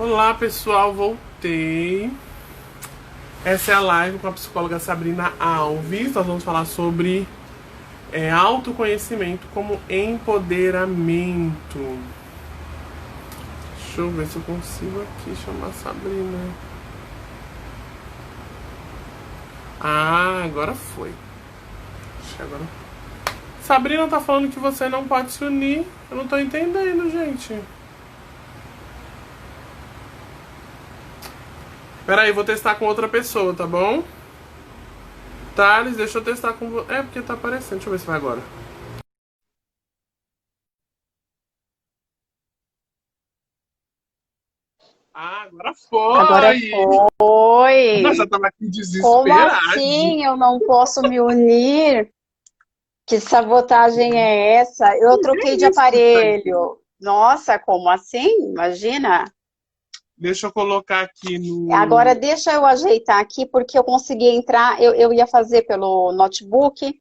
Olá pessoal, voltei. Essa é a live com a psicóloga Sabrina Alves. Nós vamos falar sobre autoconhecimento como empoderamento. Deixa eu ver se eu consigo aqui chamar a Sabrina. Ah, agora foi. Agora. Sabrina tá falando que você não pode se unir. Eu não tô entendendo, gente. Peraí, vou testar com outra pessoa, tá bom? Thales, deixa eu testar com você. É, porque tá aparecendo. Deixa eu ver se vai agora. Ah, agora Agora foi! Nossa, foi. eu tava aqui Como desesperado. assim eu não posso me unir? Que sabotagem é essa? Eu troquei de Isso, Thaís. aparelho. Nossa, como assim? Imagina. Deixa eu colocar aqui Agora no. deixa eu ajeitar aqui, porque eu consegui entrar. Eu ia fazer pelo notebook.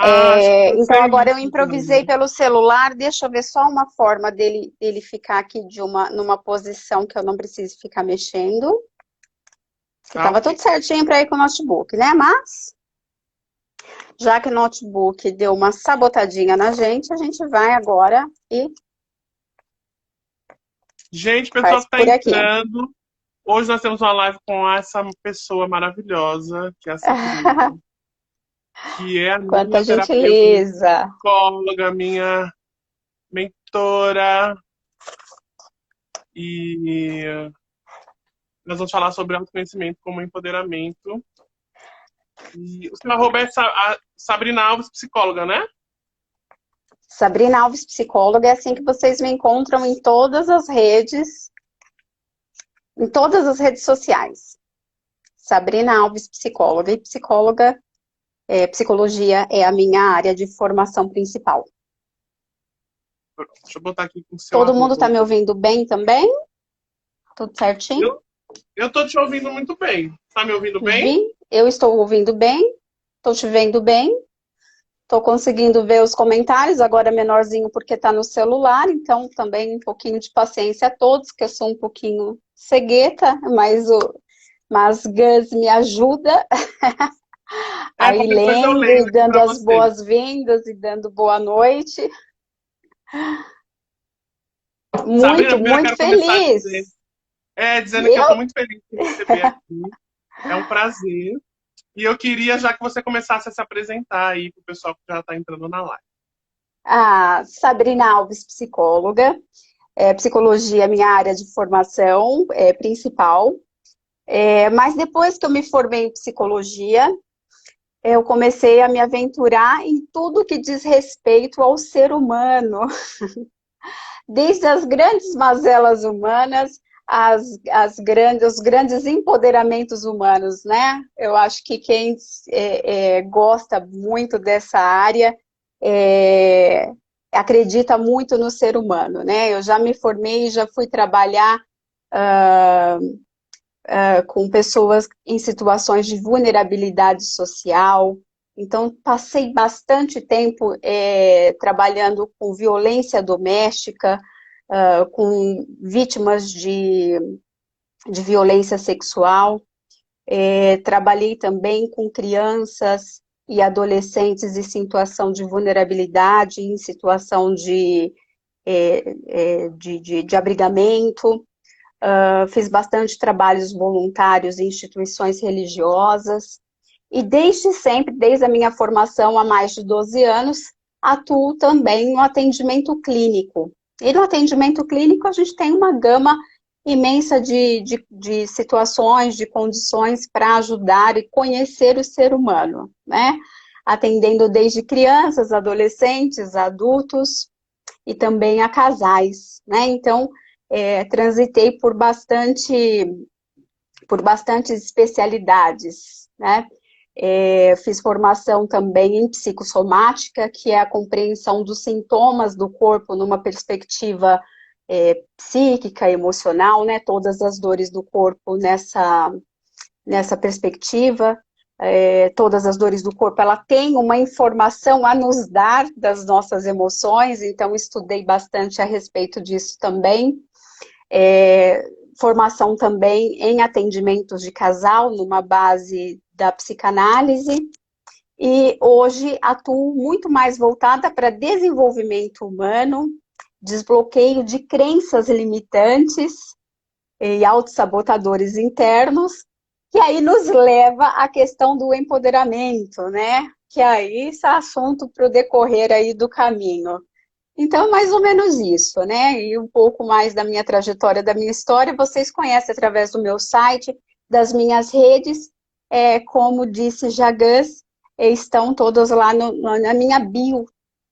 Ah, acho que pode Então ser agora eu isso improvisei também. pelo celular. Deixa eu ver só uma forma dele ficar aqui numa posição que eu não precise ficar mexendo. Que Tá estava ok. tudo certinho para ir com o notebook, né? Mas já que o notebook deu uma sabotadinha na gente, a gente vai agora e Gente, pessoal faz que tá por aqui. entrando. Hoje nós temos uma live com essa pessoa maravilhosa, que é a Sabrina, que é a Quanta minha terapeuta, minha gentileza. psicóloga, minha mentora. E nós vamos falar sobre autoconhecimento como empoderamento. E o seu arroba é Sabrina Alves, psicóloga, né? Sabrina Alves, psicóloga, é assim que vocês me encontram em todas as redes sociais. Sabrina Alves, psicóloga. E psicologia é a minha área de formação principal. Deixa eu botar aqui com o seu Todo mundo arroba. está me ouvindo bem também? Tudo certinho? Eu tô te ouvindo muito bem. Tá me ouvindo bem? Eu estou ouvindo bem, estou te vendo bem. Estou conseguindo ver os comentários, agora menorzinho porque está no celular, então também um pouquinho de paciência a todos, que eu sou um pouquinho cegueta, mas Gus me ajuda É, a ir qualquer coisa eu lendo leio e aqui dando pra as você. boas-vindas e dando boa noite. Sabrina, Muito, primeiro eu muito quero começar feliz. dizendo que eu tô Eu, muito feliz de receber aqui. É um prazer. E eu queria já que você começasse a se apresentar aí pro pessoal que já tá entrando na live. a Sabrina Alves, psicóloga, psicologia é minha área de formação principal, mas depois que eu me formei em psicologia, eu comecei a me aventurar em tudo que diz respeito ao ser humano, desde as grandes mazelas humanas, os grandes empoderamentos humanos, né? Eu acho que quem gosta muito dessa área é, acredita muito no ser humano, né? Eu já me formei, já fui trabalhar com pessoas em situações de vulnerabilidade social. Então, passei bastante tempo trabalhando com violência doméstica, com vítimas de violência sexual. Trabalhei também com crianças e adolescentes em situação de vulnerabilidade, em situação de abrigamento. Fiz bastante trabalhos voluntários em instituições religiosas e desde sempre, desde a minha formação há mais de 12 anos, atuo também no atendimento clínico. E no atendimento clínico a gente tem uma gama imensa de situações, de condições para ajudar e conhecer o ser humano, né? Atendendo desde crianças, adolescentes, adultos e também a casais, né? Então, transitei por bastantes especialidades, né? Fiz formação também em psicossomática, que é a compreensão dos sintomas do corpo numa perspectiva psíquica, emocional, né? Todas as dores do corpo nessa perspectiva. Todas as dores do corpo, ela tem uma informação a nos dar das nossas emoções, então estudei bastante a respeito disso também. formação também em atendimentos de casal, numa base da psicanálise, e hoje atuo muito mais voltada para desenvolvimento humano, desbloqueio de crenças limitantes e autossabotadores internos, que aí nos leva à questão do empoderamento, né? Que aí isso é assunto para o decorrer aí do caminho. Então, é mais ou menos isso, né? E um pouco mais da minha trajetória, da minha história, vocês conhecem através do meu site, das minhas redes, como disse Jagus, estão todas lá na minha bio,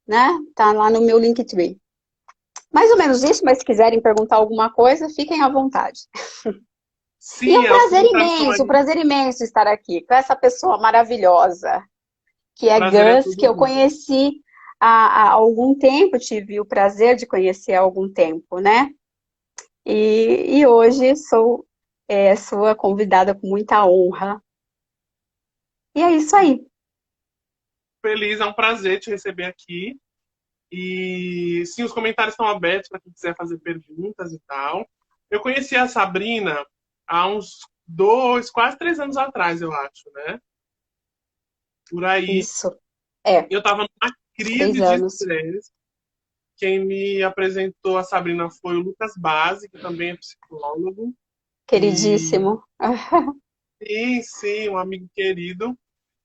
né? Tá lá no meu Linktree. Mais ou menos isso, mas se quiserem perguntar alguma coisa, fiquem à vontade. E é Sim, um prazer imenso estar aqui com essa pessoa maravilhosa, que é prazer é Gus, todo que eu meu. conheci há algum tempo, tive o prazer de conhecer há algum tempo, né? E hoje sou sua convidada com muita honra. E é isso aí. Feliz, é um prazer te receber aqui. E sim, os comentários estão abertos para quem quiser fazer perguntas e tal. Eu conheci a Sabrina há uns 2, quase 3 anos atrás, eu acho, né? Por aí. Isso. Eu estava numa Uns 3 crise de anos. estresse. Quem me apresentou a Sabrina foi o Lucas Base, que também é psicólogo. E Queridíssimo. sim, um amigo querido.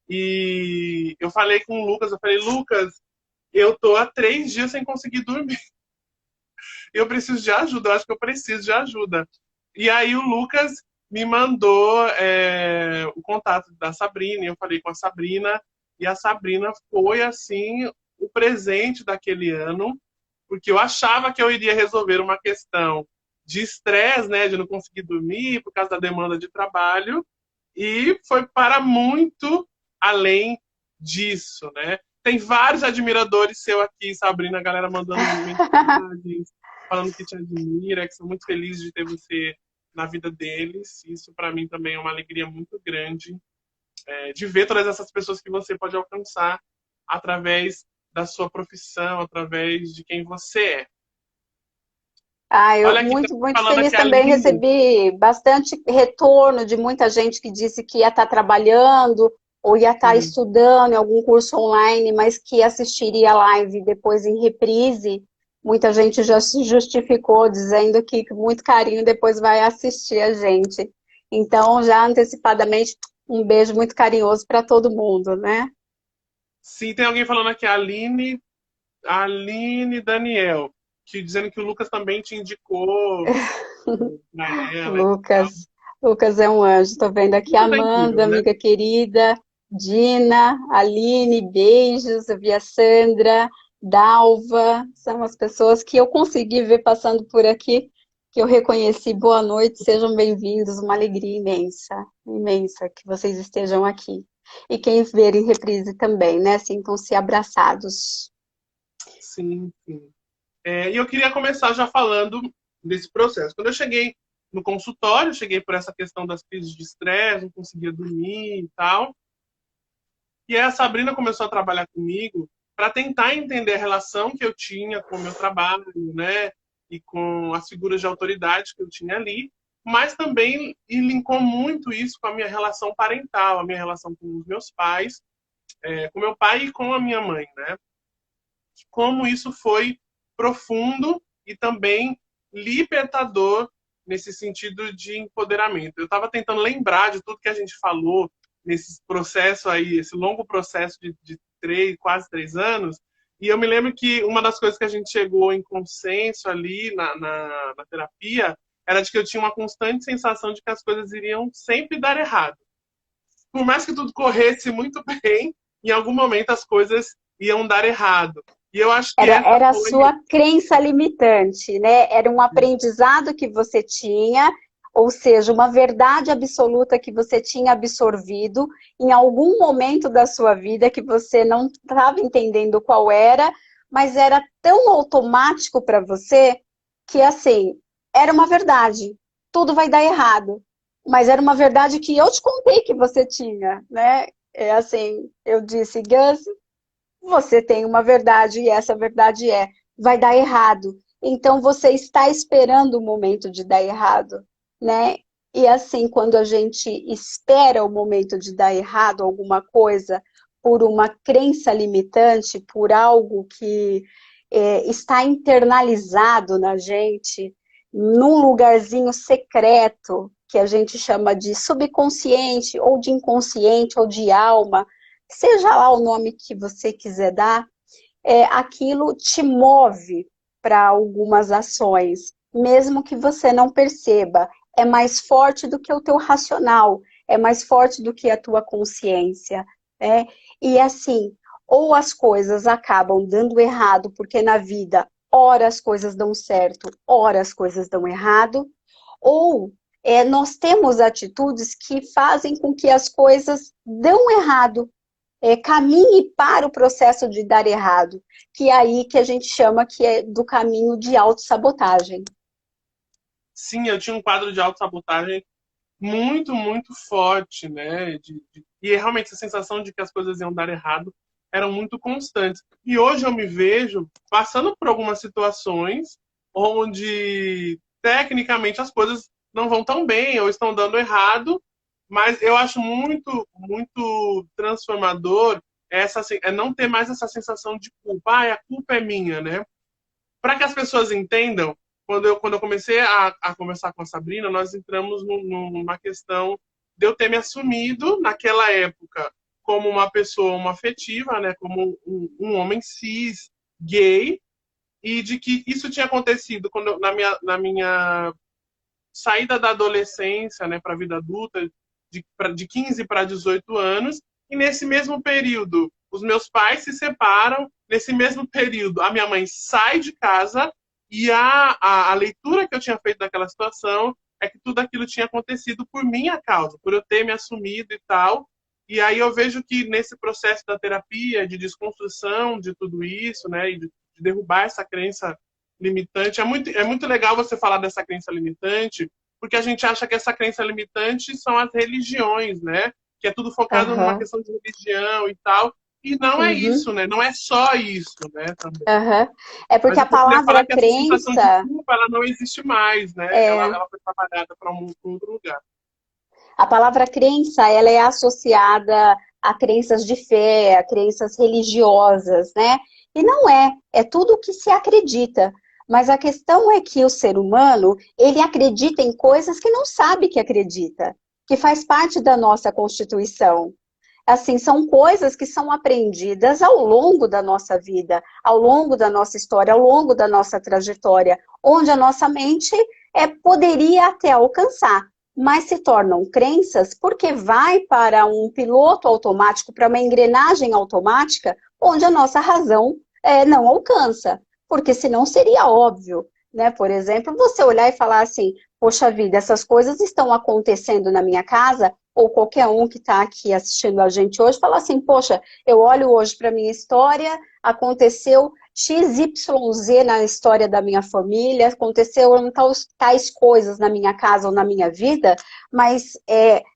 E eu falei com o Lucas, eu falei, Lucas, eu tô há 3 dias sem conseguir dormir. Eu preciso de ajuda, eu acho que eu preciso de ajuda. E aí o Lucas me mandou o contato da Sabrina, e eu falei com a Sabrina, e a Sabrina foi, assim, o presente daquele ano, porque eu achava que eu iria resolver uma questão de estresse, né, de não conseguir dormir por causa da demanda de trabalho, e foi para muito além disso, né? Tem vários admiradores seu aqui, Sabrina, a galera mandando mensagens, falando que te admira, que são muito felizes de ter você na vida deles. Isso para mim também é uma alegria muito grande, de ver todas essas pessoas que você pode alcançar através da sua profissão, através de quem você é. Eu Olha aqui, muito, muito falando feliz aqui a também, Aline. recebi bastante retorno de muita gente que disse que ia estar trabalhando ou ia estar Sim, estudando em algum curso online, mas que assistiria a live depois em reprise. Muita gente já se justificou dizendo que com muito carinho depois vai assistir a gente. Então, já antecipadamente, um beijo muito carinhoso para todo mundo, né? sim, tem alguém falando aqui, Aline Daniel, que dizendo que o Lucas também te indicou pra ela e tal. Lucas é um anjo. Estou vendo aqui a Lucas é Amanda, incrível, né? amiga querida, Dina, Aline, beijos, eu vi a Sandra, Dalva, são as pessoas que eu consegui ver passando por aqui, que eu reconheci. Boa noite, sejam bem-vindos, uma alegria imensa, imensa que vocês estejam aqui. E quem ver em reprise também, né? Sintam-se abraçados. Sim, sim. E eu queria começar já falando desse processo. Quando eu cheguei no consultório, eu cheguei por essa questão das crises de estresse, não conseguia dormir e tal. E aí a Sabrina começou a trabalhar comigo para tentar entender a relação que eu tinha com o meu trabalho, né? E com as figuras de autoridade que eu tinha ali, mas também linkou muito isso com a minha relação parental, a minha relação com os meus pais, com meu pai e com a minha mãe, né? Como isso foi profundo e também libertador nesse sentido de empoderamento. Eu estava tentando lembrar de tudo que a gente falou nesse processo aí, esse longo processo de quase 3 anos, e eu me lembro que uma das coisas que a gente chegou em consenso ali na terapia era de que eu tinha uma constante sensação de que as coisas iriam sempre dar errado. Por mais que tudo corresse muito bem, em algum momento as coisas iam dar errado. E eu acho que essa Era a foi. sua crença limitante, né? Era um aprendizado que você tinha, ou seja, uma verdade absoluta que você tinha absorvido em algum momento da sua vida que você não estava entendendo qual era, mas era tão automático para você que, assim, era uma verdade. Tudo vai dar errado. Mas era uma verdade que eu te contei que você tinha, né? É assim, eu disse, Gus, você tem uma verdade e essa verdade vai dar errado. Então você está esperando o momento de dar errado. né? E assim, quando a gente espera o momento de dar errado alguma coisa por uma crença limitante, por algo que está internalizado na gente, num lugarzinho secreto, que a gente chama de subconsciente, ou de inconsciente, ou de alma, seja lá o nome que você quiser dar, aquilo te move para algumas ações, mesmo que você não perceba. É mais forte do que o teu racional, é mais forte do que a tua consciência, né? E assim, ou as coisas acabam dando errado, porque na vida, ora as coisas dão certo, ora as coisas dão errado, ou nós temos atitudes que fazem com que as coisas dão errado, caminhe para o processo de dar errado, que é aí que a gente chama que é do caminho de autossabotagem. Sim, eu tinha um quadro de autossabotagem muito, muito forte, né? E realmente essa sensação de que as coisas iam dar errado eram muito constantes. E hoje eu me vejo passando por algumas situações onde tecnicamente as coisas não vão tão bem ou estão dando errado, mas eu acho muito, muito transformador é não ter mais essa sensação de culpa. Ah, a culpa é minha, né? Para que as pessoas entendam, quando eu comecei a conversar com a Sabrina, nós entramos numa questão de eu ter me assumido naquela época como uma pessoa uma afetiva, né, como um homem cis, gay, e de que isso tinha acontecido na minha saída da adolescência, né, para a vida adulta, de 15 para 18 anos, e nesse mesmo período, os meus pais se separam, nesse mesmo período, a minha mãe sai de casa, e a leitura que eu tinha feito daquela situação é que tudo aquilo tinha acontecido por minha causa, por eu ter me assumido e tal. E aí eu vejo que nesse processo da terapia, de desconstrução de tudo isso, né, e de derrubar essa crença limitante. É muito legal você falar dessa crença limitante, porque a gente acha que essa crença limitante são as religiões, né? Que é tudo focado numa Aham, questão de religião e tal. E não é uhum, isso, né? Não é só isso, né? Também. aham. É Mas porque o a que eu queria falar palavra é que essa sensação de crença, culpa, ela não existe mais, né? Ela, é, ela foi trabalhada para um outro lugar. a palavra crença, ela é associada a crenças de fé, a crenças religiosas, né? E não é tudo o que se acredita. Mas a questão é que o ser humano, ele acredita em coisas que não sabe que acredita, que faz parte da nossa constituição. Assim, são coisas que são aprendidas ao longo da nossa vida, ao longo da nossa história, ao longo da nossa trajetória, onde a nossa mente poderia até alcançar, mas se tornam crenças porque vai para um piloto automático, para uma engrenagem automática, onde a nossa razão não alcança, porque senão seria óbvio, né? Por exemplo, você olhar e falar assim, poxa vida, essas coisas estão acontecendo na minha casa, ou qualquer um que está aqui assistindo a gente hoje, fala assim, poxa, eu olho hoje para a minha história, aconteceu XYZ na história da minha família, aconteceram tais coisas na minha casa ou na minha vida, mas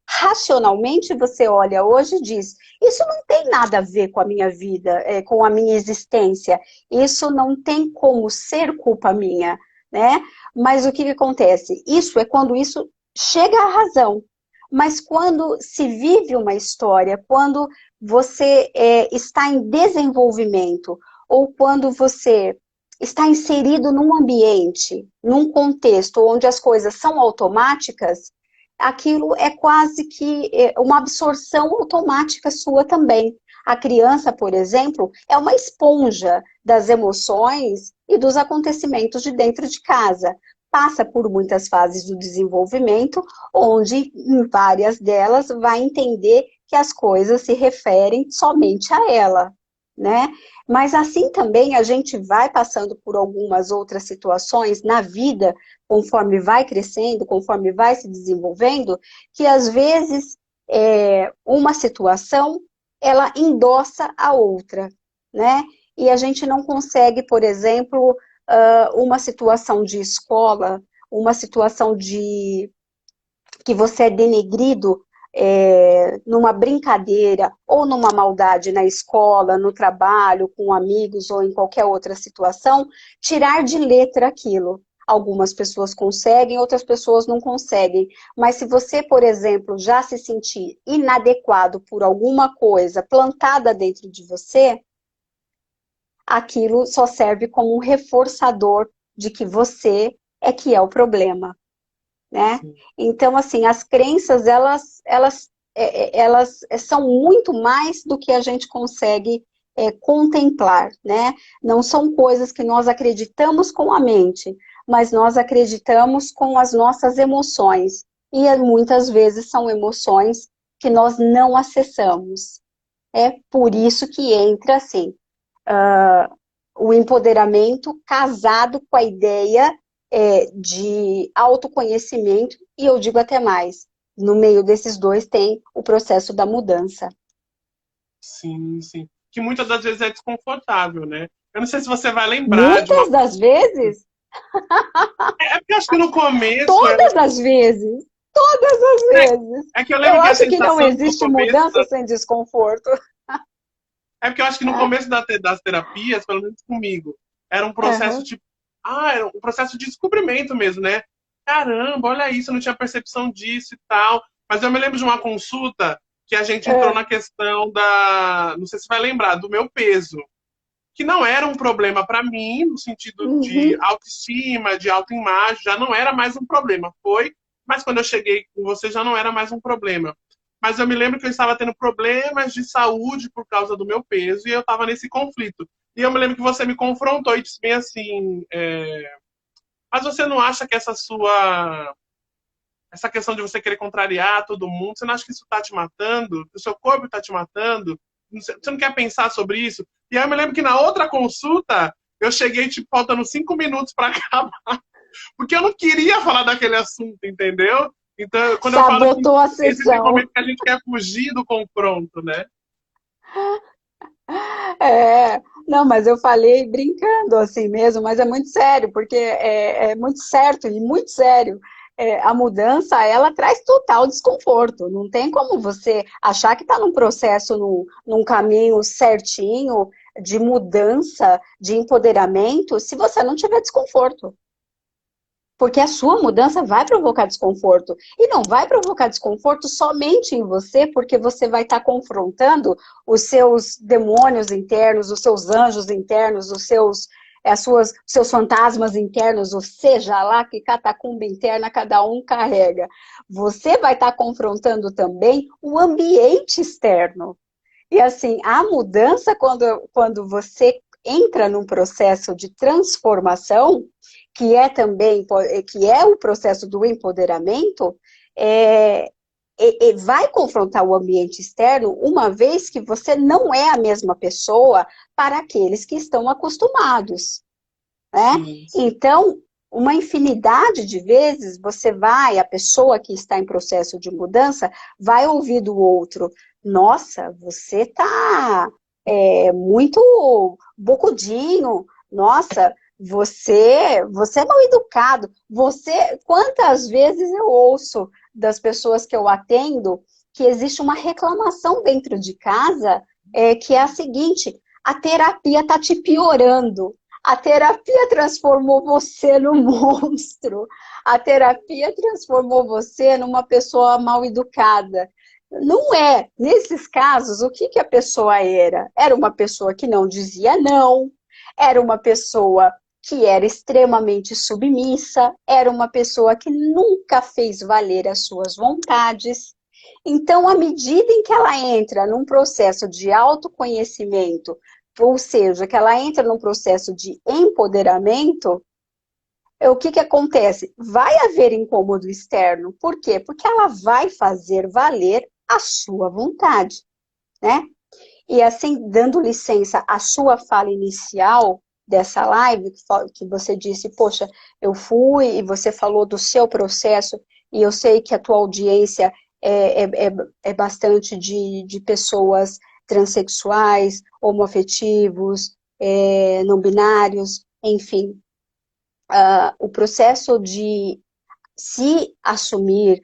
racionalmente você olha hoje e diz, isso não tem nada a ver com a minha vida, com a minha existência, isso não tem como ser culpa minha, né? Mas o que acontece? Isso é quando isso chega à razão. Mas quando se vive uma história, quando você está em desenvolvimento, ou quando você está inserido num ambiente, num contexto onde as coisas são automáticas, aquilo é quase que uma absorção automática sua também. A criança, por exemplo, é uma esponja das emoções e dos acontecimentos de dentro de casa. Passa por muitas fases do desenvolvimento, onde em várias delas vai entender que as coisas se referem somente a ela, né? Mas assim também a gente vai passando por algumas outras situações na vida, conforme vai crescendo, conforme vai se desenvolvendo, que às vezes uma situação ela endossa a outra, né? E a gente não consegue, por exemplo, uma situação de escola, uma situação de que você é denegrido numa brincadeira ou numa maldade na escola, no trabalho, com amigos ou em qualquer outra situação, tirar de letra aquilo. Algumas pessoas conseguem, outras pessoas não conseguem. Mas se você, por exemplo, já se sentir inadequado por alguma coisa plantada dentro de você, aquilo só serve como um reforçador de que você é que é o problema, né? Sim. Então, assim, as crenças, elas são muito mais do que a gente consegue contemplar, né? Não são coisas que nós acreditamos com a mente, mas nós acreditamos com as nossas emoções. E muitas vezes são emoções que nós não acessamos. É por isso que entra, assim, o empoderamento casado com a ideia de autoconhecimento, e eu digo até mais, no meio desses dois tem o processo da mudança. Sim, sim. Que muitas das vezes é desconfortável, né? Eu não sei se você vai lembrar de uma. Muitas das vezes, É porque eu acho que no começo era. todas as vezes, todas as vezes. É que eu Eu lembro que a acho que não sensação no existe começo. mudança sem desconforto. É porque eu acho que no começo das terapias, pelo menos comigo, era um processo Uhum. tipo. Ah, era um processo de descobrimento mesmo, né? Caramba, olha isso, eu não tinha percepção disso e tal. Mas eu me lembro de uma consulta que a gente entrou É. na questão da. Não sei se vai lembrar, do meu peso. Que não era um problema para mim, no sentido de Uhum. autoestima, de autoimagem, já não era mais um problema. Foi, mas quando eu cheguei com você já não era mais um problema. Mas eu me lembro que eu estava tendo problemas de saúde por causa do meu peso e eu estava nesse conflito. E eu me lembro que você me confrontou e disse bem assim: mas você não acha que essa questão de você querer contrariar todo mundo, você não acha que isso está te matando? Que o seu corpo está te matando? Você não quer pensar sobre isso? E aí eu me lembro que na outra consulta, eu cheguei, tipo, faltando 5 minutos para acabar, porque eu não queria falar daquele assunto, entendeu? Então, quando eu falo que Sabotou a existem sessão. momentos que a gente quer fugir do confronto, né? É, não, mas eu falei brincando assim mesmo, mas é muito sério, porque é muito certo e muito sério. A mudança, ela traz total desconforto. Não tem como você achar que está num processo, num caminho certinho de mudança, de empoderamento, se você não tiver desconforto. Porque a sua mudança vai provocar desconforto. E não vai provocar desconforto somente em você, porque você vai estar confrontando os seus demônios internos, os seus anjos internos, seus fantasmas internos, ou seja lá que catacumba interna cada um carrega. Você vai estar confrontando também o ambiente externo. E assim, a mudança, quando você entra num processo de transformação, que é também, que é o processo do empoderamento, é, vai confrontar o ambiente externo, uma vez que você não é a mesma pessoa para aqueles que estão acostumados, né? Sim, sim. Então, uma infinidade de vezes a pessoa que está em processo de mudança, vai ouvir do outro: nossa, você está muito bocudinho, nossa, você é mal educado. Quantas vezes eu ouço das pessoas que eu atendo que existe uma reclamação dentro de casa, que é a seguinte: a terapia está te piorando. A terapia transformou você num monstro. A terapia transformou você numa pessoa mal educada. Não é. Nesses casos, o que a pessoa era? Era uma pessoa que não dizia não, era uma pessoa que era extremamente submissa, era uma pessoa que nunca fez valer as suas vontades. Então, à medida em que ela entra num processo de autoconhecimento, ou seja, que ela entra num processo de empoderamento, o que acontece? Vai haver incômodo externo. Por quê? Porque ela vai fazer valer a sua vontade, né? E assim, dando licença à sua fala inicial dessa live, que você disse, poxa, eu fui e você falou do seu processo, e eu sei que a tua audiência é bastante de pessoas transexuais, homoafetivos, não binários, enfim. O processo de se assumir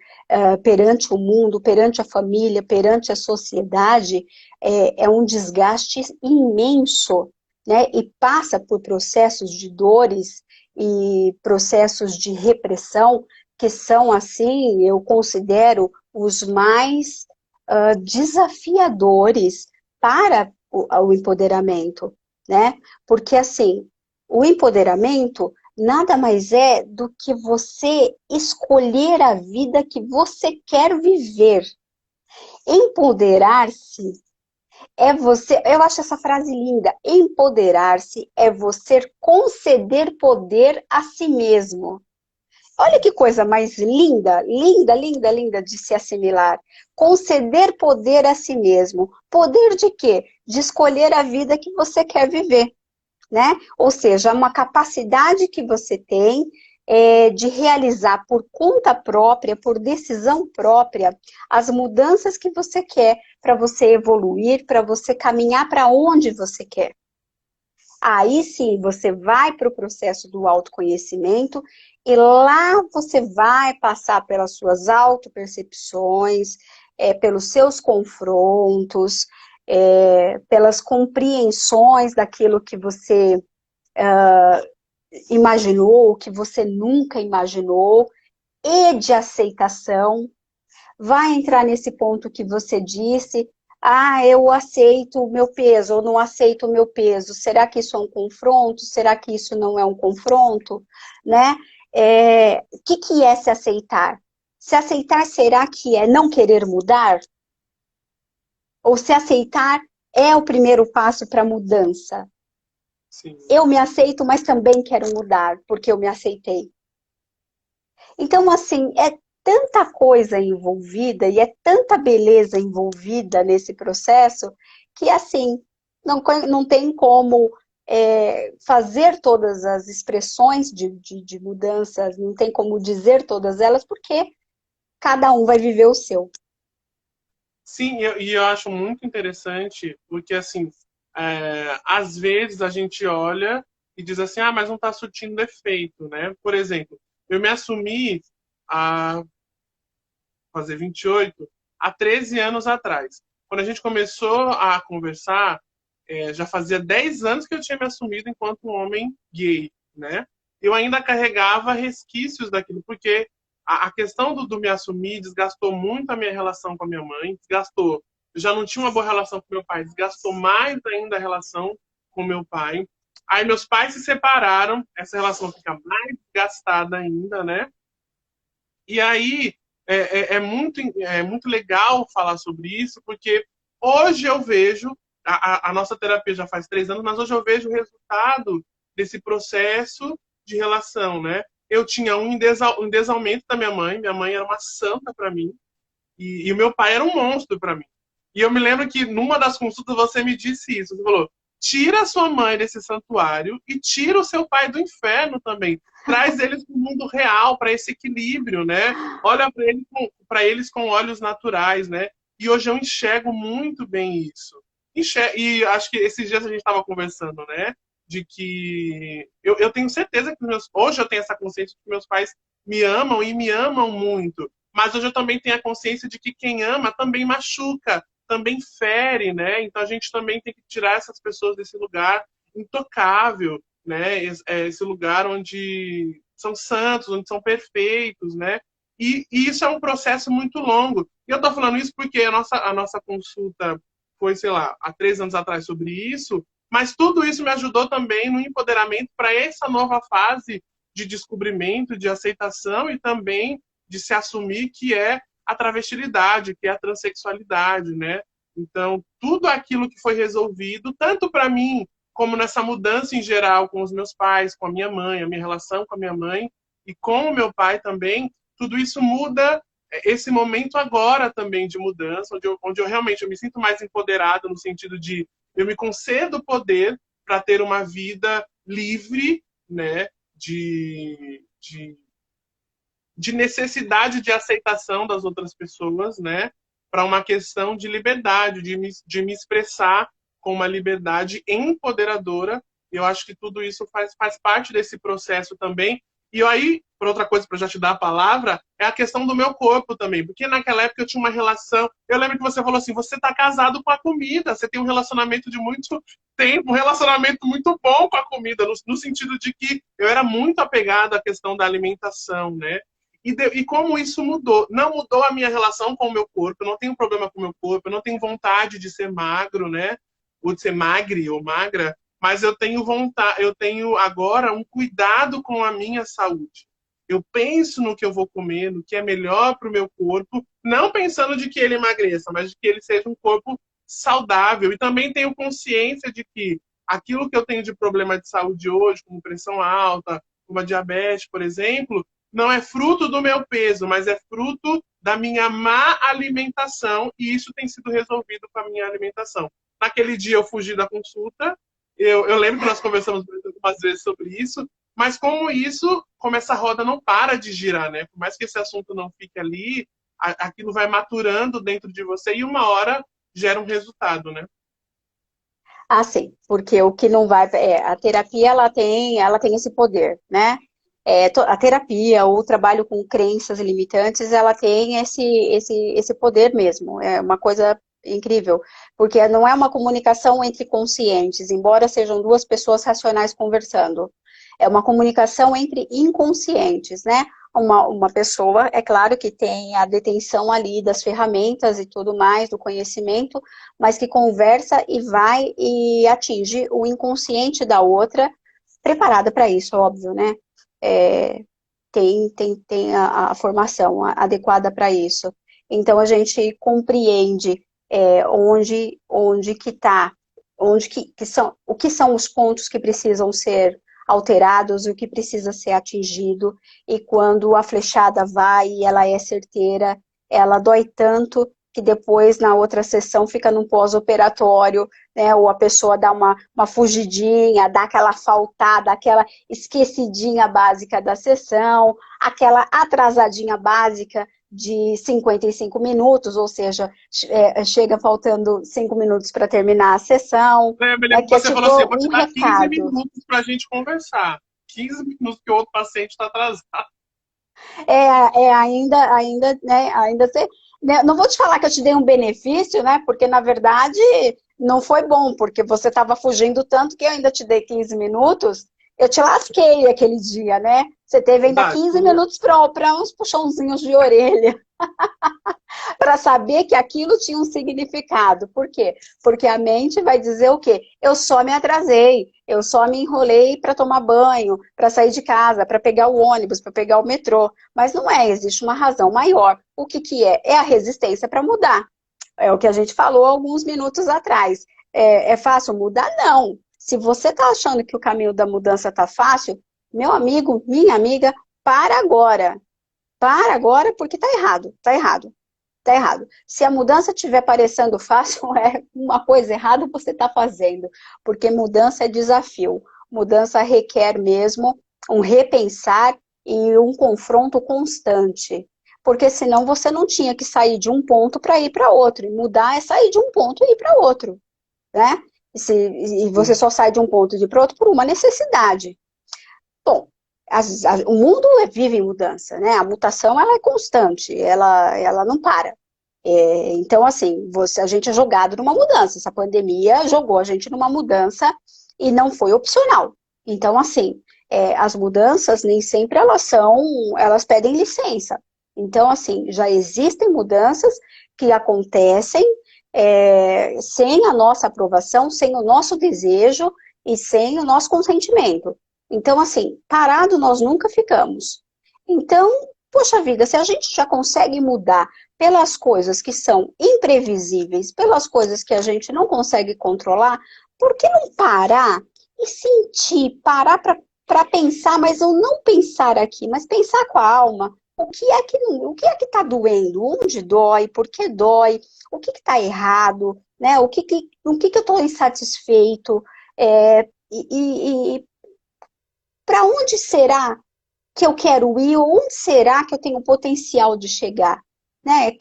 perante o mundo, perante a família, perante a sociedade, é um desgaste imenso, né? E passa por processos de dores e processos de repressão, que são, assim, eu considero os mais desafiadores para o empoderamento, né? Porque, assim, o empoderamento nada mais é do que você escolher a vida que você quer viver. Empoderar-se é você, eu acho essa frase linda, empoderar-se é você conceder poder a si mesmo. Olha que coisa mais linda, linda, linda, linda de se assimilar. Conceder poder a si mesmo. Poder de quê? De escolher a vida que você quer viver, né? Ou seja, uma capacidade que você tem de realizar por conta própria, por decisão própria, as mudanças que você quer para você evoluir, para você caminhar para onde você quer. Aí sim, você vai para o processo do autoconhecimento e lá você vai passar pelas suas autopercepções, pelos seus confrontos, pelas compreensões daquilo que você imaginou, que você nunca imaginou, e de aceitação. Vai entrar nesse ponto que você disse, eu aceito o meu peso, ou não aceito o meu peso. Será que isso é um confronto? Será que isso não é um confronto? Né? O que é se aceitar? Se aceitar, será que é não querer mudar? Ou se aceitar é o primeiro passo para a mudança? Sim. Eu me aceito, mas também quero mudar, porque eu me aceitei. Então, assim, é tanta coisa envolvida e é tanta beleza envolvida nesse processo que, assim, não tem como fazer todas as expressões de mudanças, não tem como dizer todas elas, porque cada um vai viver o seu. Sim, e eu acho muito interessante, porque, assim, às vezes a gente olha e diz assim, mas não está surtindo efeito, né? Por exemplo, eu me assumi a fazer 28 há 13 anos atrás. Quando a gente começou a conversar, já fazia 10 anos que eu tinha me assumido enquanto um homem gay, né? Eu ainda carregava resquícios daquilo, porque a questão do me assumir desgastou muito a minha relação com a minha mãe, desgastou. Eu já não tinha uma boa relação com meu pai, desgastou mais ainda a relação com meu pai. Aí meus pais se separaram, essa relação fica mais desgastada ainda, né? E aí é muito legal falar sobre isso, porque hoje eu vejo, a nossa terapia já faz 3 anos, mas hoje eu vejo o resultado desse processo de relação, né? Eu tinha um desaumento da minha mãe era uma santa para mim, e o meu pai era um monstro para mim. E eu me lembro que numa das consultas você me disse isso, você falou, tira a sua mãe desse santuário e tira o seu pai do inferno também. Traz eles para o mundo real, para esse equilíbrio, né? Olha para eles com olhos naturais, né? E hoje eu enxergo muito bem isso. E acho que esses dias a gente estava conversando, né? De que eu tenho certeza que hoje eu tenho essa consciência de que meus pais me amam e me amam muito. Mas hoje eu também tenho a consciência de que quem ama também machuca, também fere, né? Então a gente também tem que tirar essas pessoas desse lugar intocável, né? Esse lugar onde são santos, onde são perfeitos, né? E isso é um processo muito longo. E eu estou falando isso porque a nossa consulta foi, sei lá, há 3 anos atrás sobre isso, mas tudo isso me ajudou também no empoderamento para essa nova fase de descobrimento, de aceitação e também de se assumir que é a travestilidade, que é a transexualidade, né? Então, tudo aquilo que foi resolvido, tanto para mim, como nessa mudança em geral com os meus pais, com a minha mãe, a minha relação com a minha mãe e com o meu pai também, tudo isso muda esse momento agora também de mudança, onde eu realmente eu me sinto mais empoderado no sentido de eu me concedo poder para ter uma vida livre, né, de necessidade de aceitação das outras pessoas, né, para uma questão de liberdade, de me expressar com uma liberdade empoderadora. Eu acho que tudo isso faz parte desse processo também. E aí, por outra coisa, para já te dar a palavra, é a questão do meu corpo também. Porque naquela época eu tinha uma relação. Eu lembro que você falou assim: você está casado com a comida, você tem um relacionamento de muito tempo, um relacionamento muito bom com a comida, no sentido de que eu era muito apegado à questão da alimentação, né? E como isso mudou? Não mudou a minha relação com o meu corpo, eu não tenho problema com o meu corpo, eu não tenho vontade de ser magro, né? Ou de ser magre ou magra, mas eu tenho vontade, eu tenho agora um cuidado com a minha saúde. Eu penso no que eu vou comer, no que é melhor para o meu corpo, não pensando de que ele emagreça, mas de que ele seja um corpo saudável. E também tenho consciência de que aquilo que eu tenho de problema de saúde hoje, como pressão alta, como a diabetes, por exemplo, não é fruto do meu peso, mas é fruto da minha má alimentação, e isso tem sido resolvido com a minha alimentação. Naquele dia eu fugi da consulta, eu lembro que nós conversamos algumas vezes sobre isso, mas como essa roda não para de girar, né? Por mais que esse assunto não fique ali, aquilo vai maturando dentro de você e uma hora gera um resultado, né? Ah, sim, porque o que não vai, a terapia ela tem esse poder, né? A terapia, o trabalho com crenças limitantes, ela tem esse poder mesmo. É uma coisa incrível, porque não é uma comunicação entre conscientes, embora sejam duas pessoas racionais conversando. É uma comunicação entre inconscientes, né? Uma pessoa, é claro que tem a detenção ali das ferramentas e tudo mais, do conhecimento, mas que conversa e vai e atinge o inconsciente da outra, preparada para isso, óbvio, né? É, tem a formação adequada para isso. Então a gente compreende onde que está, o que são os pontos que precisam ser alterados, o que precisa ser atingido, e quando a flechada vai e ela é certeira, ela dói tanto que depois na outra sessão fica num pós-operatório, né, ou a pessoa dá uma fugidinha, dá aquela faltada, aquela esquecidinha básica da sessão, aquela atrasadinha básica de 55 minutos, ou seja, chega faltando 5 minutos para terminar a sessão, Eu me né, lembro que que você falou assim: eu dou vou te um dar 15 recado. minutos para a gente conversar. 15 minutos que o outro paciente está atrasado. Ainda né, não vou te falar que eu te dei um benefício, né? Porque na verdade não foi bom, porque você estava fugindo tanto que eu ainda te dei 15 minutos. Eu te lasquei aquele dia, né? Você teve ainda Verdade. 15 minutos para uns puxãozinhos de orelha, para saber que aquilo tinha um significado. Por quê? Porque a mente vai dizer o quê? Eu só me atrasei, eu só me enrolei para tomar banho, para sair de casa, para pegar o ônibus, para pegar o metrô. Mas não é, existe uma razão maior. O que que é? É a resistência para mudar. É o que a gente falou alguns minutos atrás. É fácil mudar? Não. Se você está achando que o caminho da mudança está fácil, meu amigo, minha amiga, para agora. Para agora, porque está errado, está errado. Tá errado. Se a mudança estiver parecendo fácil, é uma coisa errada você está fazendo, porque mudança é desafio. Mudança requer mesmo um repensar e um confronto constante. Porque senão você não tinha que sair de um ponto para ir para outro. E mudar é sair de um ponto e ir para outro, né? E você só sai de um ponto e ir para outro por uma necessidade. Bom, o mundo vive em mudança, né? A mutação ela é constante, ela não para. Então, assim, a gente é jogado numa mudança. Essa pandemia jogou a gente numa mudança e não foi opcional. Então, assim, as mudanças nem sempre elas pedem licença. Então, assim, já existem mudanças que acontecem sem a nossa aprovação, sem o nosso desejo e sem o nosso consentimento. Então, assim, parado nós nunca ficamos. Então, poxa vida, se a gente já consegue mudar pelas coisas que são imprevisíveis, pelas coisas que a gente não consegue controlar, por que não parar e sentir, parar para pensar, mas eu não pensar aqui, mas pensar com a alma, o que é que está doendo, onde dói, por que dói, o que está errado, né? O que eu estou insatisfeito, e para onde será que eu quero ir, ou onde será que eu tenho potencial de chegar, né?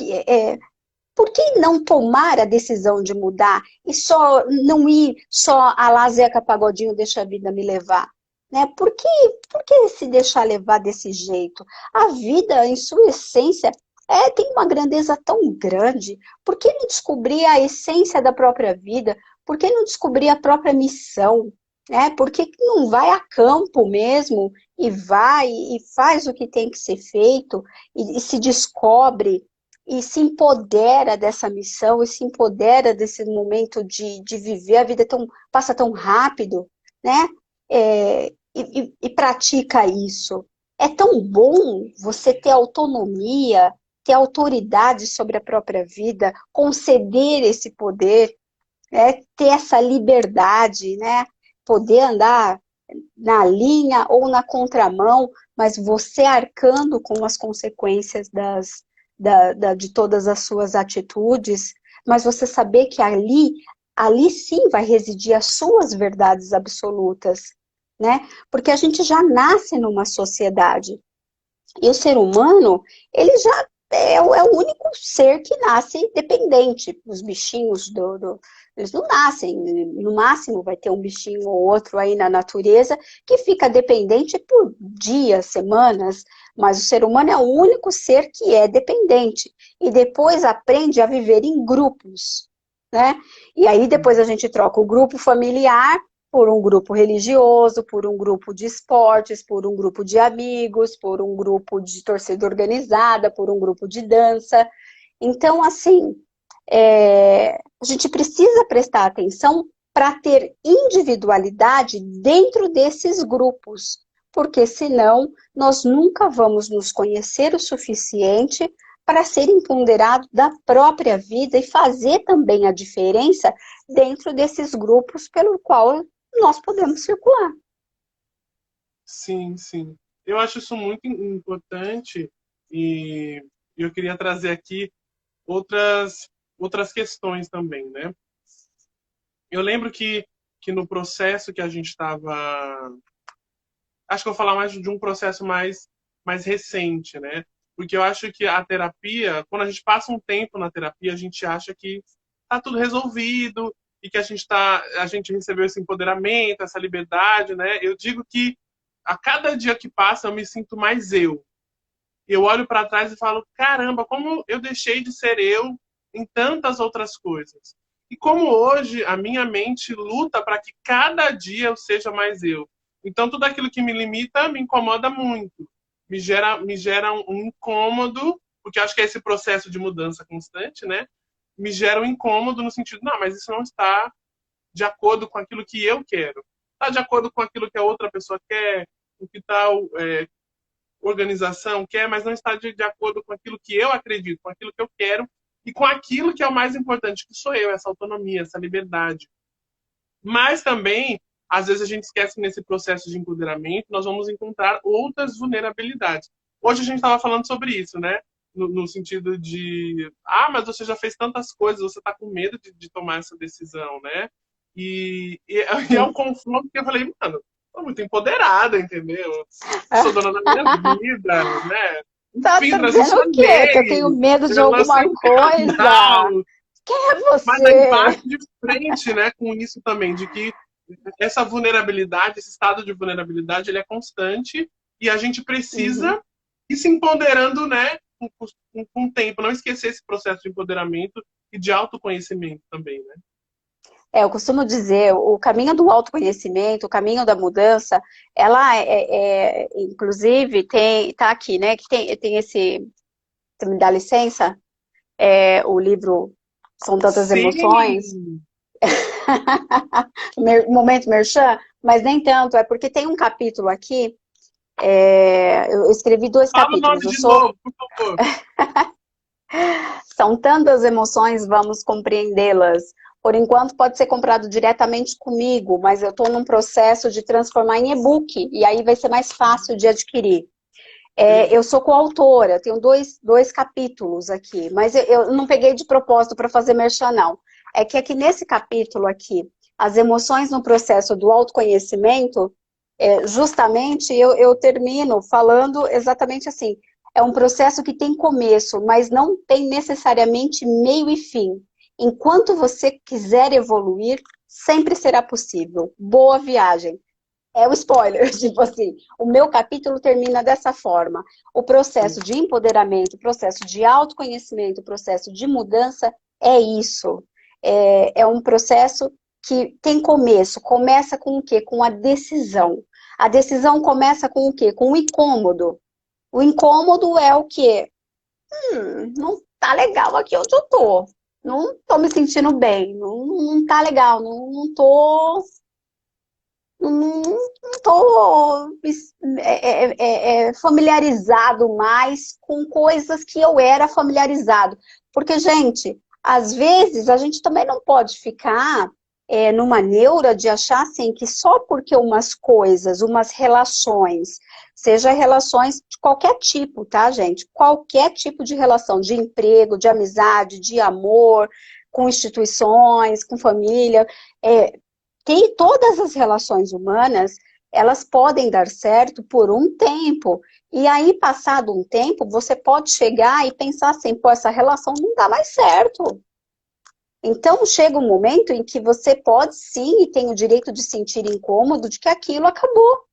Por que não tomar a decisão de mudar e só não ir só a lá Zeca Pagodinho, deixa a vida me levar? né? Por que se deixar levar desse jeito? A vida, em sua essência, tem uma grandeza tão grande. Por que não descobrir a essência da própria vida? Por que não descobrir a própria missão? Né? Por que não vai a campo mesmo e vai e faz o que tem que ser feito e se descobre e se empodera dessa missão e se empodera desse momento de viver a vida passa tão rápido, né? E pratica isso. É tão bom você ter autonomia, ter autoridade sobre a própria vida, conceder esse poder, né? Ter essa liberdade, né? Poder andar na linha ou na contramão, mas você arcando com as consequências de todas as suas atitudes, mas você saber que ali sim vai residir as suas verdades absolutas, né? Porque a gente já nasce numa sociedade. E o ser humano, ele já é o único ser que nasce dependente. Os bichinhos eles não nascem, no máximo vai ter um bichinho ou outro aí na natureza que fica dependente por dias, semanas, mas o ser humano é o único ser que é dependente. E depois aprende a viver em grupos, né? E aí depois a gente troca o grupo familiar por um grupo religioso, por um grupo de esportes, por um grupo de amigos, por um grupo de torcida organizada, por um grupo de dança. Então, assim, a gente precisa prestar atenção para ter individualidade dentro desses grupos, porque senão nós nunca vamos nos conhecer o suficiente para ser empoderado da própria vida e fazer também a diferença dentro desses grupos pelo qual nós podemos circular. Sim, sim. Eu acho isso muito importante e eu queria trazer aqui outras questões também, né? Eu lembro que no processo que a gente estava... Acho que eu vou falar mais de um processo mais recente, né? Porque eu acho que a terapia, quando a gente passa um tempo na terapia, a gente acha que tá tudo resolvido e que a gente recebeu esse empoderamento, essa liberdade, né? Eu digo que a cada dia que passa eu me sinto mais eu. Eu olho para trás e falo, caramba, como eu deixei de ser eu em tantas outras coisas. E como hoje a minha mente luta para que cada dia eu seja mais eu. Então tudo aquilo que me limita me incomoda muito. Me gera um incômodo, porque acho que é esse processo de mudança constante, né? Me gera um incômodo no sentido, não, mas isso não está de acordo com aquilo que eu quero. Está de acordo com aquilo que a outra pessoa quer, o que tal organização quer, mas não está de acordo com aquilo que eu acredito, com aquilo que eu quero e com aquilo que é o mais importante, que sou eu, essa autonomia, essa liberdade. Mas também, às vezes a gente esquece que nesse processo de empoderamento nós vamos encontrar outras vulnerabilidades. Hoje a gente estava falando sobre isso, né? No sentido de, mas você já fez tantas coisas, você está com medo de tomar essa decisão, né? E é um confronto que eu falei, mano, tô muito empoderada, entendeu? Sou dona da minha vida, né? Tá Enfim, dizendo o quê? Que eu tenho medo de alguma coisa? Quem é mas aí bate você? de frente, né, com isso também, de que essa vulnerabilidade, esse estado de vulnerabilidade, ele é constante e a gente Uhum. precisa ir se empoderando, né, com o tempo. Não esquecer esse processo de empoderamento e de autoconhecimento também, né? Eu costumo dizer, o caminho do autoconhecimento, o caminho da mudança, ela inclusive, tá aqui, né, que tem esse, você me dá licença? O livro São Tantas Emoções, Sim! Momento Merchan, mas nem tanto, é porque tem um capítulo aqui, eu escrevi 2 Fala o nome capítulos, de novo, por favor. São tantas emoções, vamos compreendê-las. Por enquanto pode ser comprado diretamente comigo, mas eu estou num processo de transformar em e-book, e aí vai ser mais fácil de adquirir. Eu sou coautora, tenho dois capítulos aqui, mas eu não peguei de propósito para fazer merchan, não. É que aqui nesse capítulo aqui, as emoções no processo do autoconhecimento, justamente eu termino falando exatamente assim, é um processo que tem começo, mas não tem necessariamente meio e fim. Enquanto você quiser evoluir, sempre será possível. Boa viagem. É o spoiler, tipo assim, o meu capítulo termina dessa forma. O processo de empoderamento, o processo de autoconhecimento, o processo de mudança é isso. É um processo que tem começo. Começa com o quê? Com a decisão. A decisão começa com o quê? Com o incômodo. O incômodo é o quê? Não tá legal aqui onde eu tô. Não tô me sentindo bem. Não tá legal. Não tô não estou familiarizado mais com coisas que eu era familiarizado. Porque, gente, às vezes a gente também não pode ficar numa neura de achar assim que só porque umas coisas, umas relações, seja relações de qualquer tipo, tá, gente? Qualquer tipo de relação, de emprego, de amizade, de amor, com instituições, com família, tem todas as relações humanas, elas podem dar certo por um tempo. E aí, passado um tempo, você pode chegar e pensar assim, pô, essa relação não dá mais certo. Então, chega um momento em que você pode sim e tem o direito de sentir incômodo de que aquilo acabou.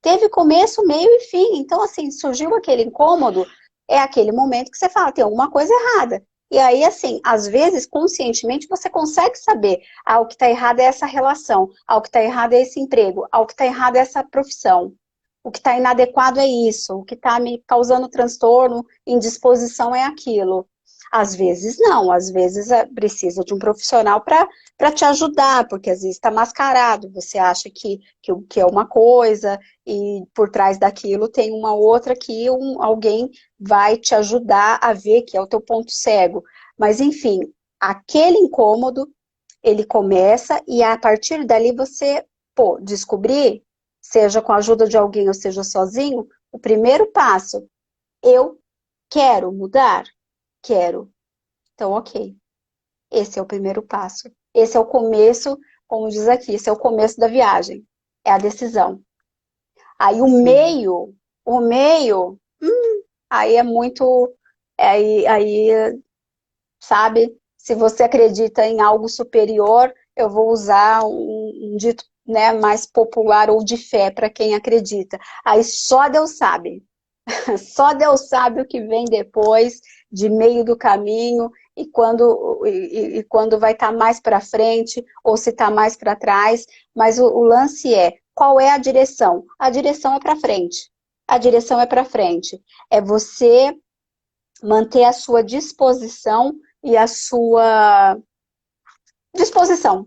Teve começo, meio e fim. Então, assim, surgiu aquele incômodo, é aquele momento que você fala, tem alguma coisa errada. E aí, assim, às vezes, conscientemente, você consegue saber, o que está errado é essa relação, o que está errado é esse emprego, o que está errado é essa profissão, o que está inadequado é isso, o que está me causando transtorno, indisposição é aquilo. Às vezes não, às vezes precisa de um profissional para te ajudar, porque às vezes está mascarado, você acha que é uma coisa e por trás daquilo tem uma outra que alguém vai te ajudar a ver que é o teu ponto cego. Mas enfim, aquele incômodo, ele começa e a partir dali você, descobrir, seja com a ajuda de alguém ou seja sozinho, o primeiro passo, eu quero mudar? Quero. Então, ok. Esse é o primeiro passo. Esse é o começo, como diz aqui, esse é o começo da viagem. É a decisão. Aí o meio, aí é muito, aí, sabe, se você acredita em algo superior, eu vou usar um dito, né, mais popular ou de fé para quem acredita. Aí só Deus sabe. Só Deus sabe o que vem depois, de meio do caminho, e quando vai estar mais para frente, ou se está mais para trás. Mas o lance é, qual é a direção? A direção é para frente. A direção é para frente. É você manter a sua disposição e a sua disposição.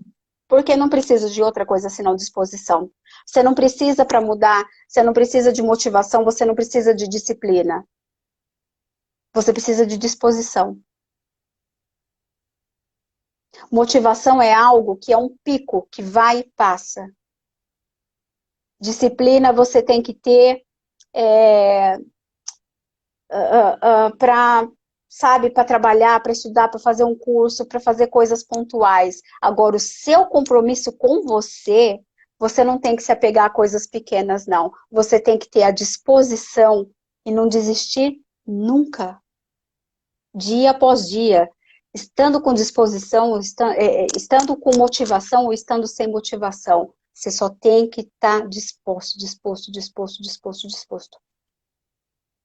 Porque não precisa de outra coisa senão disposição. Você não precisa para mudar, você não precisa de motivação, você não precisa de disciplina. Você precisa de disposição. Motivação é algo que é um pico, que vai e passa. Disciplina você tem que ter para, sabe, para trabalhar, para estudar, para fazer um curso, para fazer coisas pontuais. Agora, o seu compromisso com você, você não tem que se apegar a coisas pequenas, não. Você tem que ter a disposição e não desistir nunca. Dia após dia, estando com disposição, estando com motivação ou estando sem motivação. Você só tem que estar disposto, disposto, disposto, disposto, disposto.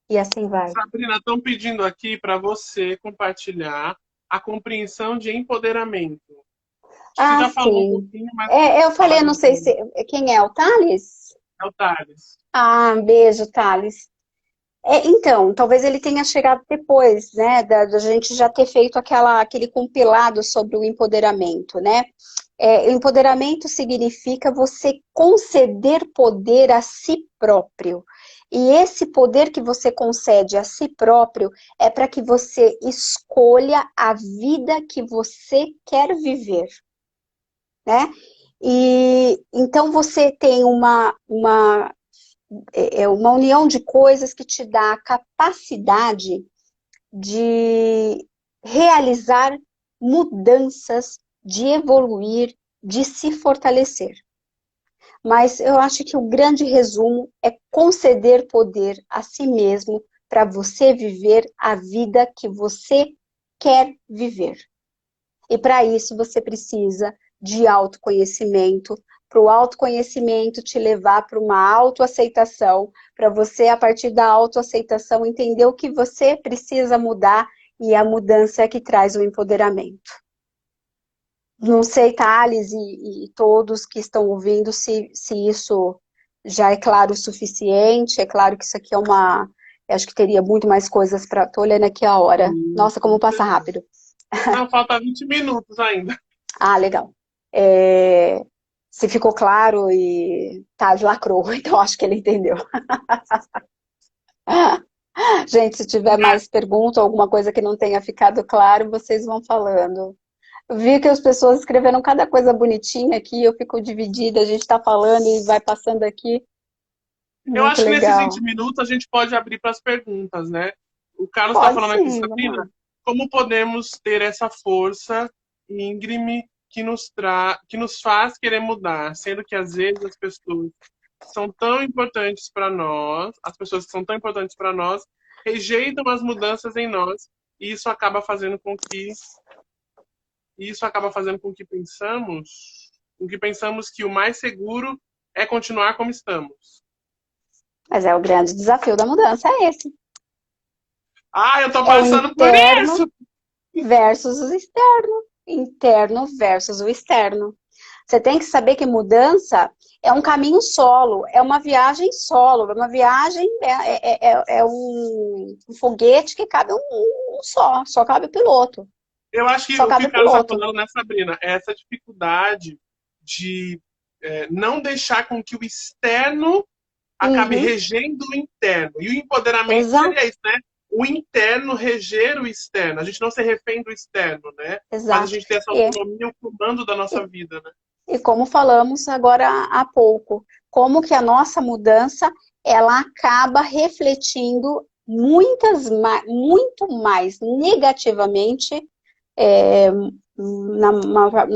E assim vai. Sabrina, estão pedindo aqui para você compartilhar a compreensão de empoderamento. Acho que Ah, já falou um sim. pouquinho, mas Eu falei, falar não de sei novo. se... Quem é? O Thales? É o Thales. Ah, beijo, Thales. Então, talvez ele tenha chegado depois, né, da gente já ter feito aquele compilado sobre o empoderamento, né? Empoderamento significa você conceder poder a si próprio. E esse poder que você concede a si próprio é para que você escolha a vida que você quer viver, né? E então você tem uma união de coisas que te dá a capacidade de realizar mudanças, de evoluir, de se fortalecer. Mas eu acho que o grande resumo é conceder poder a si mesmo para você viver a vida que você quer viver. E para isso você precisa de autoconhecimento, para o autoconhecimento te levar para uma autoaceitação, para você, a partir da autoaceitação, entender o que você precisa mudar, e a mudança é que traz o empoderamento. Não sei, Thales e todos que estão ouvindo, se isso já é claro o suficiente. É claro que isso aqui é uma... Eu acho que teria muito mais coisas para... Tô olhando aqui a hora. Nossa, como passa rápido. Não, falta 20 minutos ainda. Ah, legal. Se ficou claro e Thales lacrou, então acho que ele entendeu. Gente, se tiver mais pergunta, alguma coisa que não tenha ficado claro, vocês vão falando. Eu vi que as pessoas escreveram cada coisa bonitinha aqui, eu fico dividida, a gente está falando e vai passando aqui. Eu Muito acho que nesses legal. 20 minutos a gente pode abrir para as perguntas, né? O Carlos está Pode falando aqui, sim, vamos lá. Sabrina, como podemos ter essa força íngreme que nos faz querer mudar, sendo que às vezes as pessoas são tão importantes para nós, as pessoas que são tão importantes para nós, rejeitam as mudanças em nós, e isso acaba fazendo com que pensamos que o mais seguro é continuar como estamos. Mas é o grande desafio da mudança, é esse. Ah, eu tô É o passando por interno isso! versus o externo. Interno versus o externo. Você tem que saber que mudança é um caminho solo, é uma viagem solo, é uma viagem, um foguete que cabe um só cabe o piloto. Eu acho que Só o que cabe o o Carlos está piloto. falando, né, Sabrina, é essa dificuldade de não deixar com que o externo acabe Uhum, regendo o interno. E o empoderamento seria exato, isso, né? O interno reger o externo. A gente não ser refém do externo, né? Mas a exato. gente ter essa E, autonomia, o comando da nossa e, vida, né? e como falamos agora há pouco, como que a nossa mudança, ela acaba refletindo muito mais negativamente, é, na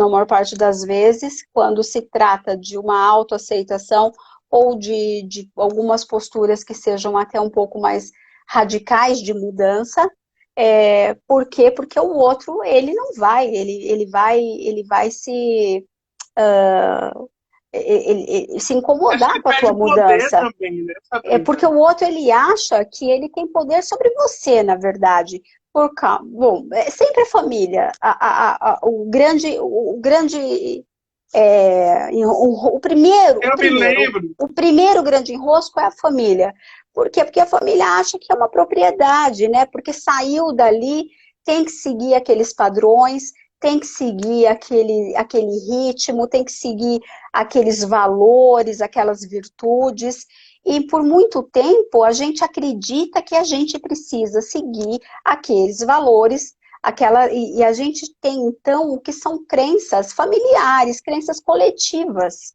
maior parte das vezes, quando se trata de uma autoaceitação ou de algumas posturas que sejam até um pouco mais radicais de mudança. Por quê? Porque o outro, ele não vai, ele vai se Acho incomodar que com a tua perde poder mudança. também, né, Sabrina? Porque o outro, ele acha que ele tem poder sobre você, na verdade. Bom, sempre a família, Eu me lembro. o primeiro grande enrosco é a família. Por quê? Porque a família acha que é uma propriedade, né? Porque saiu dali, tem que seguir aqueles padrões, tem que seguir aquele ritmo, tem que seguir aqueles valores, aquelas virtudes. E por muito tempo a gente acredita que a gente precisa seguir aqueles valores, e a gente tem então o que são crenças familiares, crenças coletivas,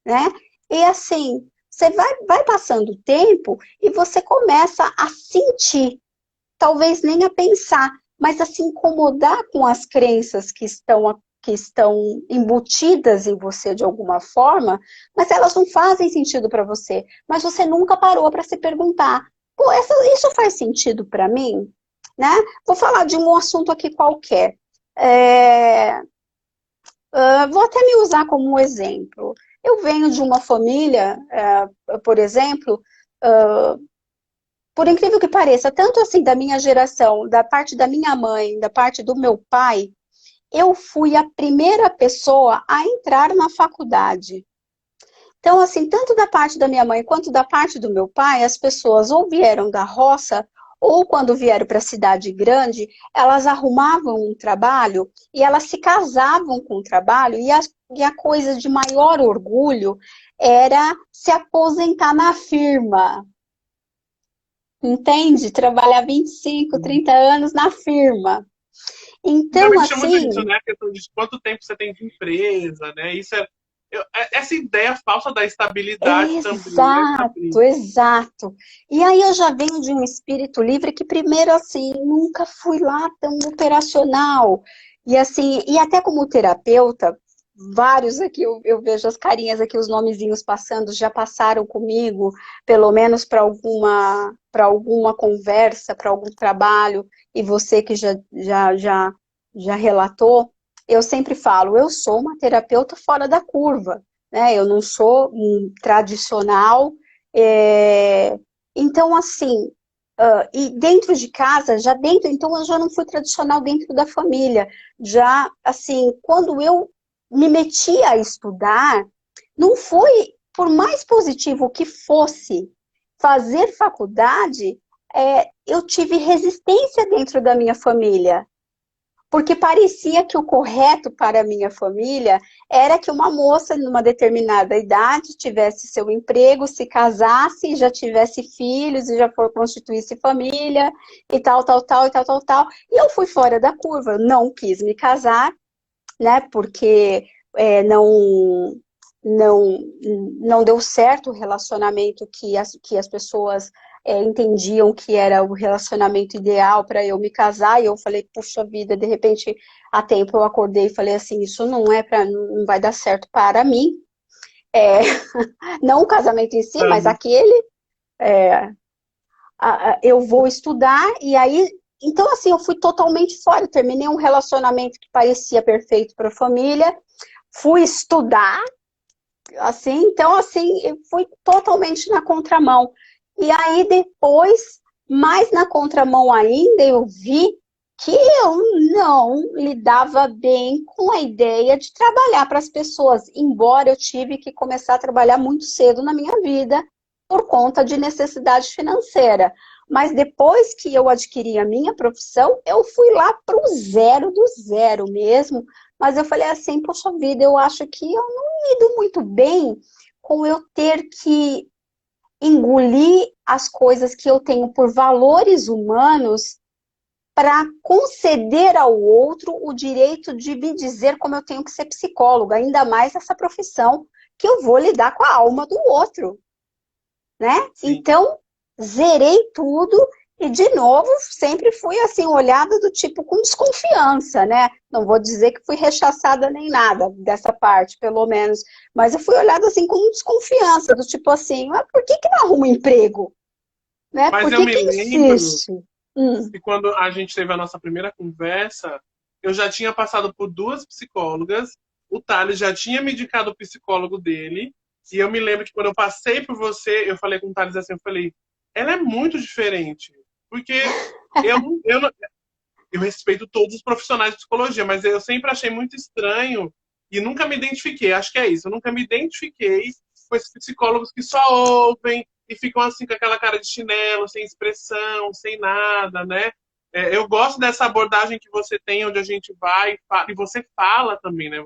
né? E assim, você vai passando o tempo e você começa a sentir, talvez nem a pensar, mas a se incomodar com as crenças que estão embutidas em você de alguma forma, mas elas não fazem sentido para você. Mas você nunca parou para se perguntar: pô, isso faz sentido para mim? Né? Vou falar de um assunto aqui qualquer. Vou até me usar como um exemplo. Eu venho de uma família, por exemplo, por incrível que pareça, tanto assim da minha geração, da parte da minha mãe, da parte do meu pai, eu fui a primeira pessoa a entrar na faculdade. Então, assim, tanto da parte da minha mãe quanto da parte do meu pai, as pessoas ou vieram da roça, ou quando vieram para a cidade grande, elas arrumavam um trabalho e elas se casavam com o trabalho, e a coisa de maior orgulho era se aposentar na firma. Entende? Trabalhar 25, 30 anos na firma. Já Então, me tinha muito isso, assim, né? A questão de quanto tempo você tem de empresa, né? Essa ideia falsa da estabilidade também, né, exato, Sabrina? exato. E aí eu já venho de um espírito livre que primeiro, assim, nunca fui lá tão operacional. E assim, e até como terapeuta, vários aqui, eu vejo as carinhas aqui, os nomezinhos passando, já passaram comigo, pelo menos para alguma conversa, para algum trabalho, e você que já relatou, eu sempre falo, eu sou uma terapeuta fora da curva. né? Eu não sou tradicional. Então, assim, e dentro de casa, então eu já não fui tradicional dentro da família. Já, assim, quando eu me meti a estudar, não foi, por mais positivo que fosse fazer faculdade, eu tive resistência dentro da minha família. Porque parecia que o correto para a minha família era que uma moça, numa determinada idade, tivesse seu emprego, se casasse, já tivesse filhos e já constituísse família, e tal, tal, tal, e tal, tal, tal. E eu fui fora da curva, eu não quis me casar, né, porque não, não deu certo o relacionamento que as pessoas entendiam que era o relacionamento ideal para eu me casar, e eu falei, puxa vida, de repente, há tempo eu acordei e falei assim, isso não vai dar certo para mim, é, não o casamento em si, mas Uhum. aquele, eu vou estudar, e aí, então assim, eu fui totalmente fora, eu terminei um relacionamento que parecia perfeito para a família, fui estudar, assim, então assim, eu fui totalmente na contramão. E aí depois, mais na contramão ainda, eu vi que eu não lidava bem com a ideia de trabalhar para as pessoas, embora eu tive que começar a trabalhar muito cedo na minha vida por conta de necessidade financeira. Mas depois que eu adquiri a minha profissão, eu fui lá para o zero do zero mesmo. Mas eu falei assim, poxa vida, eu acho que eu não lido muito bem com eu ter que engolir as coisas que eu tenho por valores humanos para conceder ao outro o direito de me dizer como eu tenho que ser psicóloga, ainda mais essa profissão que eu vou lidar com a alma do outro, né? Sim. Então, zerei tudo e, de novo, sempre fui assim, olhada do tipo com desconfiança, né? Não vou dizer que fui rechaçada nem nada dessa parte, pelo menos, mas eu fui olhada assim com desconfiança, do tipo assim, ah, por que não arruma emprego? Né? Mas Por eu que me que lembro insiste? Hum. que quando a gente teve a nossa primeira conversa, eu já tinha passado por duas psicólogas, o Thales já tinha me indicado o psicólogo dele, e eu me lembro que quando eu passei por você, eu falei com o Thales assim, eu falei, ela é muito diferente, porque eu, eu, não- eu respeito todos os profissionais de psicologia, mas eu sempre achei muito estranho e nunca me identifiquei. Acho que é isso. Eu nunca me identifiquei com esses psicólogos que só ouvem e ficam assim com aquela cara de chinelo, sem expressão, sem nada, né? Eu gosto dessa abordagem que você tem, onde a gente vai e você fala também, né?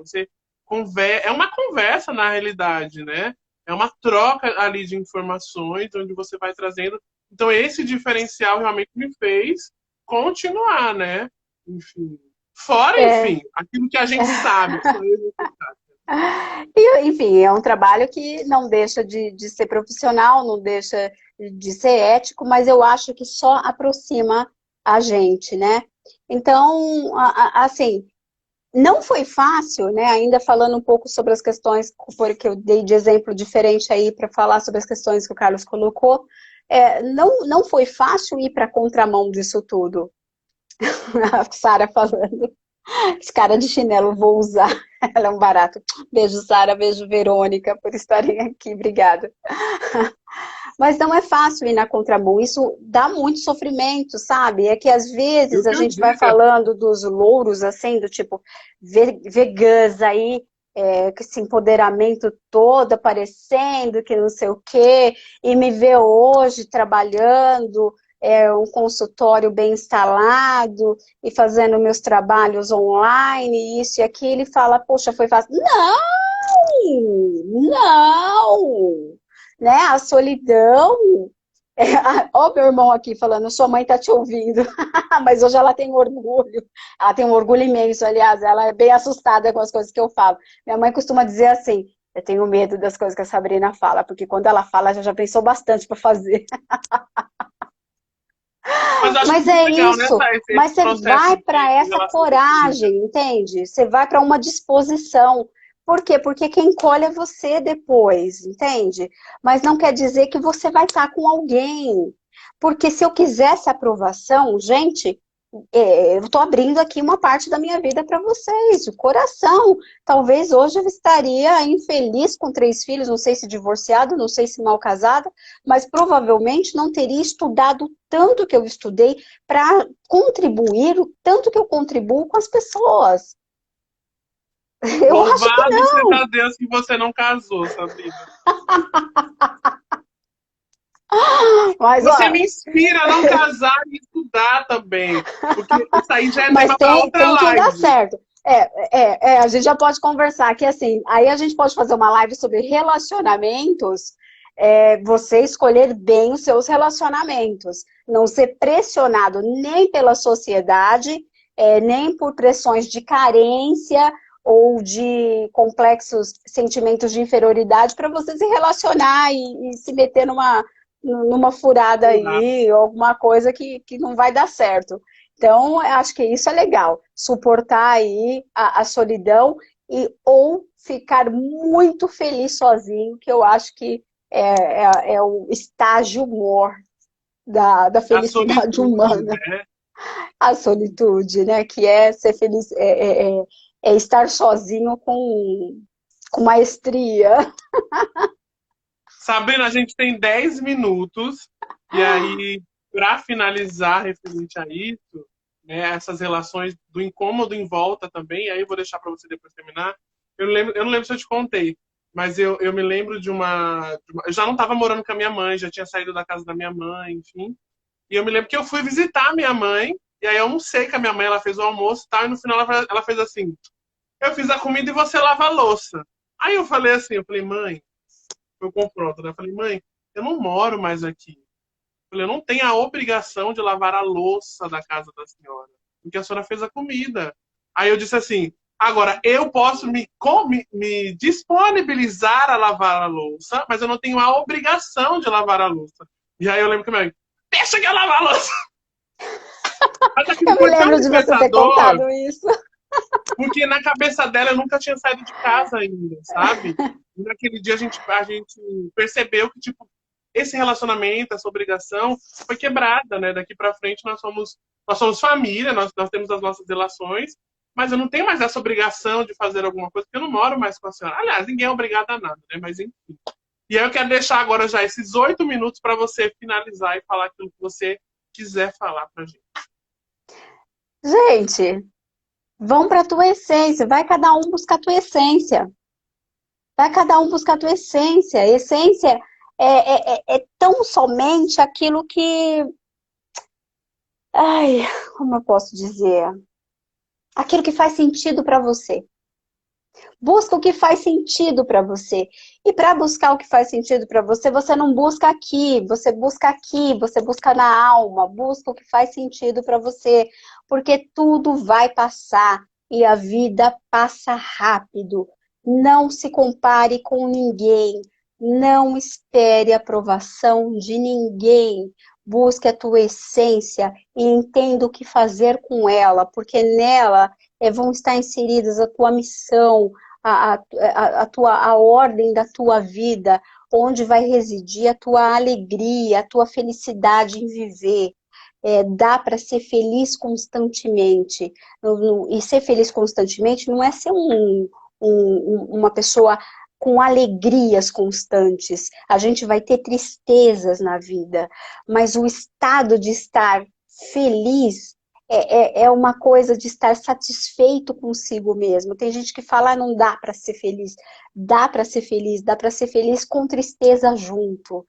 É uma conversa na realidade, né? É uma troca ali de informações, onde você vai trazendo. Então, esse diferencial realmente me fez continuar, né? Enfim. Fora, É. enfim, aquilo que a gente sabe, que só eu e você sabe. E, enfim, é um trabalho que não deixa de ser profissional, não deixa de ser ético, mas eu acho que só aproxima a gente, né? Então, assim, não foi fácil, né? Ainda falando um pouco sobre as questões, porque eu dei de exemplo diferente aí para falar sobre as questões que o Carlos colocou, não foi fácil ir para a contramão disso tudo. A Sara falando. Esse cara de chinelo vou usar. Ela é um barato. Beijo, Sara. Beijo, Verônica, por estarem aqui. Obrigada. Mas não é fácil ir na contramão. Isso dá muito sofrimento, sabe? É que às Eu vezes a que eu gente vai diga. falando dos louros, assim, do tipo vegãs aí, com esse empoderamento todo aparecendo, que não sei o quê, e me vê hoje trabalhando, um consultório bem instalado e fazendo meus trabalhos online, isso e aquilo, e fala, poxa, foi fácil. Não! Não! Né? A solidão. Ó, meu irmão aqui falando, sua mãe tá te ouvindo, mas hoje ela tem orgulho, ela tem um orgulho imenso, aliás, ela é bem assustada com as coisas que eu falo. Minha mãe costuma dizer assim, eu tenho medo das coisas que a Sabrina fala, porque quando ela fala, ela já pensou bastante para fazer. Mas eu acho Mas muito é legal, né, isso, esse mas você processo vai para de essa relação de família. coragem, entende? Você vai para uma disposição. Por quê? Porque quem colhe é você depois, entende? Mas não quer dizer que você vai estar com alguém. Porque se eu quisesse aprovação, gente, eu estou abrindo aqui uma parte da minha vida para vocês, de coração. Talvez hoje eu estaria infeliz com 3 filhos, não sei se divorciado, não sei se mal casada, mas provavelmente não teria estudado tanto que eu estudei para contribuir o tanto que eu contribuo com as pessoas. Eu acho que Louvado não. seja Deus que você não casou, Sabrina. Mas, Você ó, me inspira a não casar e estudar também. Porque isso aí já é mas tema para outra tem que dar live. certo. A gente já pode conversar que assim, aí a gente pode fazer uma live sobre relacionamentos, você escolher bem os seus relacionamentos, não ser pressionado nem pela sociedade, nem por pressões de carência ou de complexos sentimentos de inferioridade para você se relacionar e se meter numa furada aí, alguma coisa que não vai dar certo. Então, eu acho que isso é legal, suportar aí a solidão ou ficar muito feliz sozinho, que eu acho que é o estágio mor da A felicidade solitude, humana, né? a solitude, né? Que é ser feliz, é estar sozinho com maestria. Sabrina, a gente tem 10 minutos. E aí, para finalizar referente a isso, né, essas relações do incômodo em volta também, aí eu vou deixar para você depois terminar. Eu não lembro se eu te contei, mas eu me lembro eu já não estava morando com a minha mãe, já tinha saído da casa da minha mãe, enfim. E eu me lembro que eu fui visitar a minha mãe, e aí eu almocei com a minha mãe, ela fez o almoço e tal, e no final ela fez assim: eu fiz a comida e você lava a louça. Aí eu falei assim, eu falei, mãe, foi o confronto, né? Eu falei, mãe, eu não moro mais aqui. Eu falei, eu não tenho a obrigação de lavar a louça da casa da senhora, porque a senhora fez a comida. Aí eu disse assim, agora eu posso me disponibilizar a lavar a louça, mas eu não tenho a obrigação de lavar a louça. E aí eu lembro que minha mãe, deixa que eu lavar a louça. Mas aquilo Eu me foi tão lembro de você ter libertador, contado isso. porque na cabeça dela eu nunca tinha saído de casa ainda, sabe? E naquele dia a gente percebeu que, tipo, esse relacionamento, essa obrigação foi quebrada, né? Daqui para frente nós somos família, nós temos as nossas relações, mas eu não tenho mais essa obrigação de fazer alguma coisa, porque eu não moro mais com a senhora. Aliás, ninguém é obrigado a nada, né? Mas enfim. E aí eu quero deixar agora já esses 8 minutos para você finalizar e falar aquilo que você quiser falar pra gente. Gente, vão para a tua essência, vai cada um buscar a tua essência. Vai cada um buscar a tua essência. A essência é tão somente aquilo que. Ai, como eu posso dizer? Aquilo que faz sentido para você. Busca o que faz sentido para você. E para buscar o que faz sentido para você, você não busca aqui, você busca na alma, busca o que faz sentido para você, porque tudo vai passar e a vida passa rápido. Não se compare com ninguém, não espere a aprovação de ninguém. Busque a tua essência e entenda o que fazer com ela, porque nela vão estar inseridas a tua missão, a ordem da tua vida, onde vai residir a tua alegria, a tua felicidade em viver. Dá para ser feliz constantemente. E ser feliz constantemente não é ser uma pessoa com alegrias constantes. A gente vai ter tristezas na vida, mas o estado de estar feliz é uma coisa de estar satisfeito consigo mesmo. Tem gente que fala, não dá para ser feliz. Dá para ser feliz, dá para ser feliz com tristeza junto.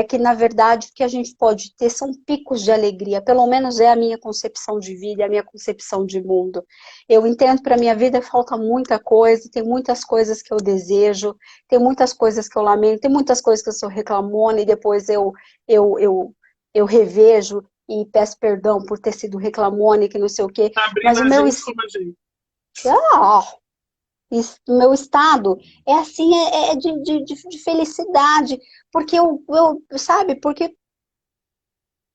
Que, na verdade, o que a gente pode ter são picos de alegria. Pelo menos é a minha concepção de vida, é a minha concepção de mundo. Eu entendo que para a minha vida falta muita coisa, tem muitas coisas que eu desejo, tem muitas coisas que eu lamento, tem muitas coisas que eu sou reclamona e depois eu, eu revejo e peço perdão por ter sido reclamona e que não sei o quê, mas Sabrina, gente como a gente. ah, o meu estado é assim, de felicidade, porque sabe, porque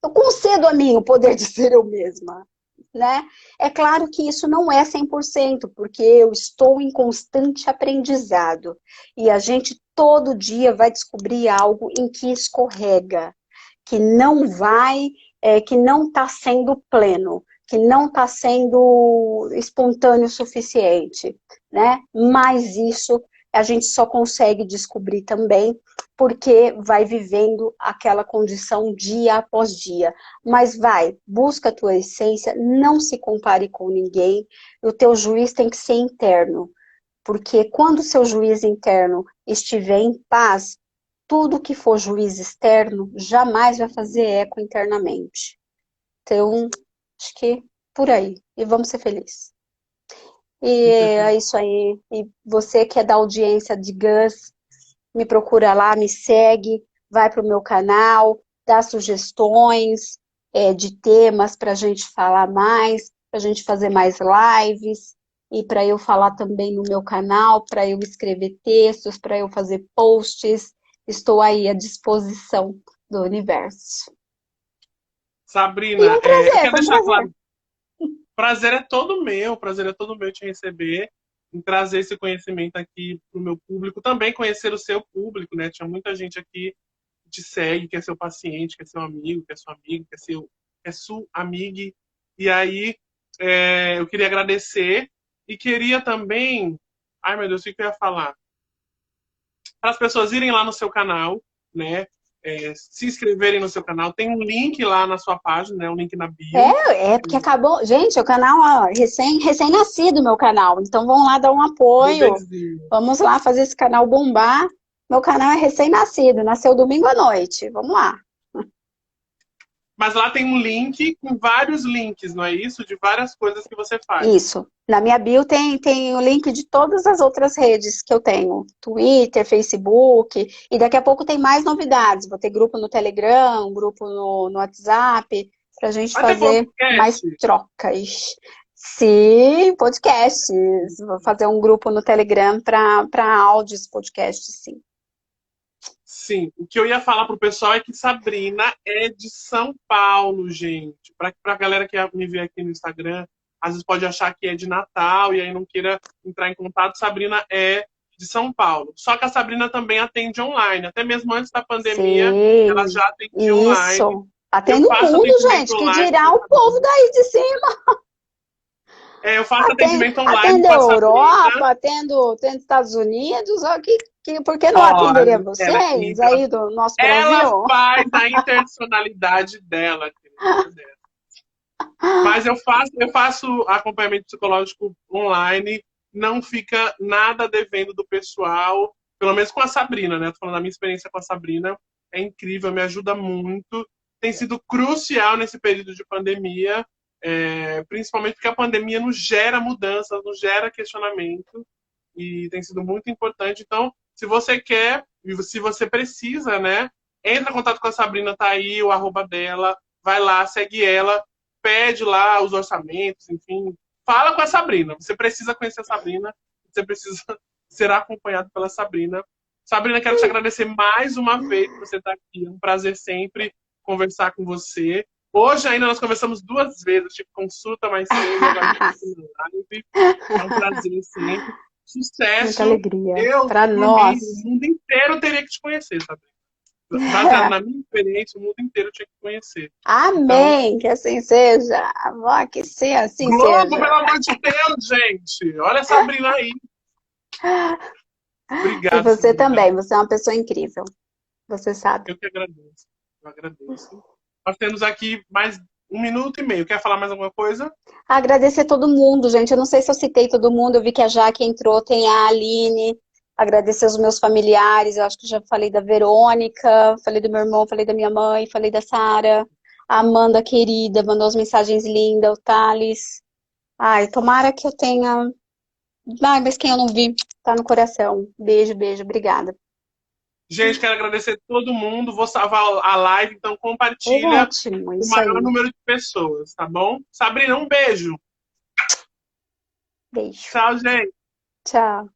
eu concedo a mim o poder de ser eu mesma, né? É claro que isso não é 100%, porque eu estou em constante aprendizado, e a gente todo dia vai descobrir algo em que escorrega, que não vai, que não está sendo pleno, que não está sendo espontâneo o suficiente, né? Mas isso a gente só consegue descobrir também porque vai vivendo aquela condição dia após dia. Mas vai, busca a tua essência, não se compare com ninguém, o teu juiz tem que ser interno, porque quando o seu juiz interno estiver em paz, tudo que for juiz externo jamais vai fazer eco internamente. Então, acho que por aí. E vamos ser felizes. E Com é certeza. isso aí. E você que é da audiência de Gus, me procura lá, me segue, vai para o meu canal, dá sugestões de temas para a gente falar mais, para a gente fazer mais lives, e para eu falar também no meu canal, para eu escrever textos, para eu fazer posts. Estou aí à disposição do universo. E Sabrina, um eu prazer, quero foi um deixar prazer. claro, prazer é todo meu te receber, em trazer esse conhecimento aqui para o meu público, também conhecer o seu público, né? Tinha muita gente aqui que te segue, que é seu paciente, que é seu amigo, que é sua amiga, que é sua amiga. E aí, eu queria agradecer e queria também, ai meu Deus, o que eu ia falar? Para as pessoas irem lá no seu canal, né? Se inscreverem no seu canal, tem um link lá na sua página, né? Um link na bio. É porque acabou. Gente, o canal, ó, recém-nascido, meu canal. Então vão lá dar um apoio. Bebezinho. Vamos lá fazer esse canal bombar. Meu canal é recém-nascido, nasceu domingo à noite. Vamos lá. Mas lá tem um link com vários links, não é isso? De várias coisas que você faz. Isso. Na minha bio tem o link de todas as outras redes que eu tenho. Twitter, Facebook. E daqui a pouco tem mais novidades. Vou ter grupo no Telegram, grupo no WhatsApp, para a gente Vai ter fazer mais podcast? trocas. Sim, podcasts. Vou fazer um grupo no Telegram para áudios, podcasts, sim. Sim. O que eu ia falar pro pessoal é que Sabrina é de São Paulo, gente. Pra galera que me vê aqui no Instagram, às vezes pode achar que é de Natal e aí não queira entrar em contato. Sabrina é de São Paulo. Só que a Sabrina também atende online. Até mesmo antes da pandemia, ela Sim, já atendia online. isso. Eu Atendo o faço mundo, atendimento gente, que online dirá com a o povo Sabrina. daí de cima. Eu faço atendimento online Atendo a com a Sabrina. Europa, atendo Estados Unidos, ó, por que não atenderia Olha, vocês aí do nosso ela Brasil? faz a internacionalidade dela, querida. Mas eu faço acompanhamento psicológico online, não fica nada devendo do pessoal, pelo menos com a Sabrina, né? Tô falando da minha experiência com a Sabrina, é incrível, me ajuda muito. Tem sido crucial nesse período de pandemia, principalmente porque a pandemia nos gera mudanças, nos gera questionamento, e tem sido muito importante. Então, se você quer, e se você precisa, né? Entra em contato com a Sabrina, tá aí o arroba dela, vai lá, segue ela, pede lá os orçamentos, enfim. Fala com a Sabrina. Você precisa conhecer a Sabrina, você precisa ser acompanhado pela Sabrina. Sabrina, quero te agradecer mais uma vez por você estar aqui. É um prazer sempre conversar com você. Hoje ainda nós conversamos 2 vezes, eu tive consulta mais cedo, agora a gente tá aqui na live. É um prazer sempre. Muita Sucesso. alegria. Eu, Para por mim, o nós. mundo inteiro teria que te conhecer, sabe? Baseado na minha experiência, o mundo inteiro tinha que conhecer. Então, Amém, que assim seja. Vó, que sim, assim Globo, seja. pelo amor de Deus, gente! Olha a Sabrina aí. E Obrigado, você Sabrina. também, você é uma pessoa incrível. Você sabe. Eu que agradeço. Eu agradeço. Nós temos aqui mais 1 minuto e meio. Quer falar mais alguma coisa? Agradecer todo mundo, gente. Eu não sei se eu citei todo mundo. Eu vi que a Jaque entrou, tem a Aline. Agradecer os meus familiares. Eu acho que já falei da Verônica, falei do meu irmão, falei da minha mãe, falei da Sara. A Amanda, querida, mandou as mensagens lindas. O Thales. Ai, tomara que eu tenha. Ai, mas quem eu não vi, tá no coração. Beijo, beijo. Obrigada. Gente, quero agradecer todo mundo. Vou salvar a live, então compartilha Ótimo, o isso maior aí. número de pessoas, tá bom? Sabrina, um beijo. Beijo. Tchau, gente. Tchau.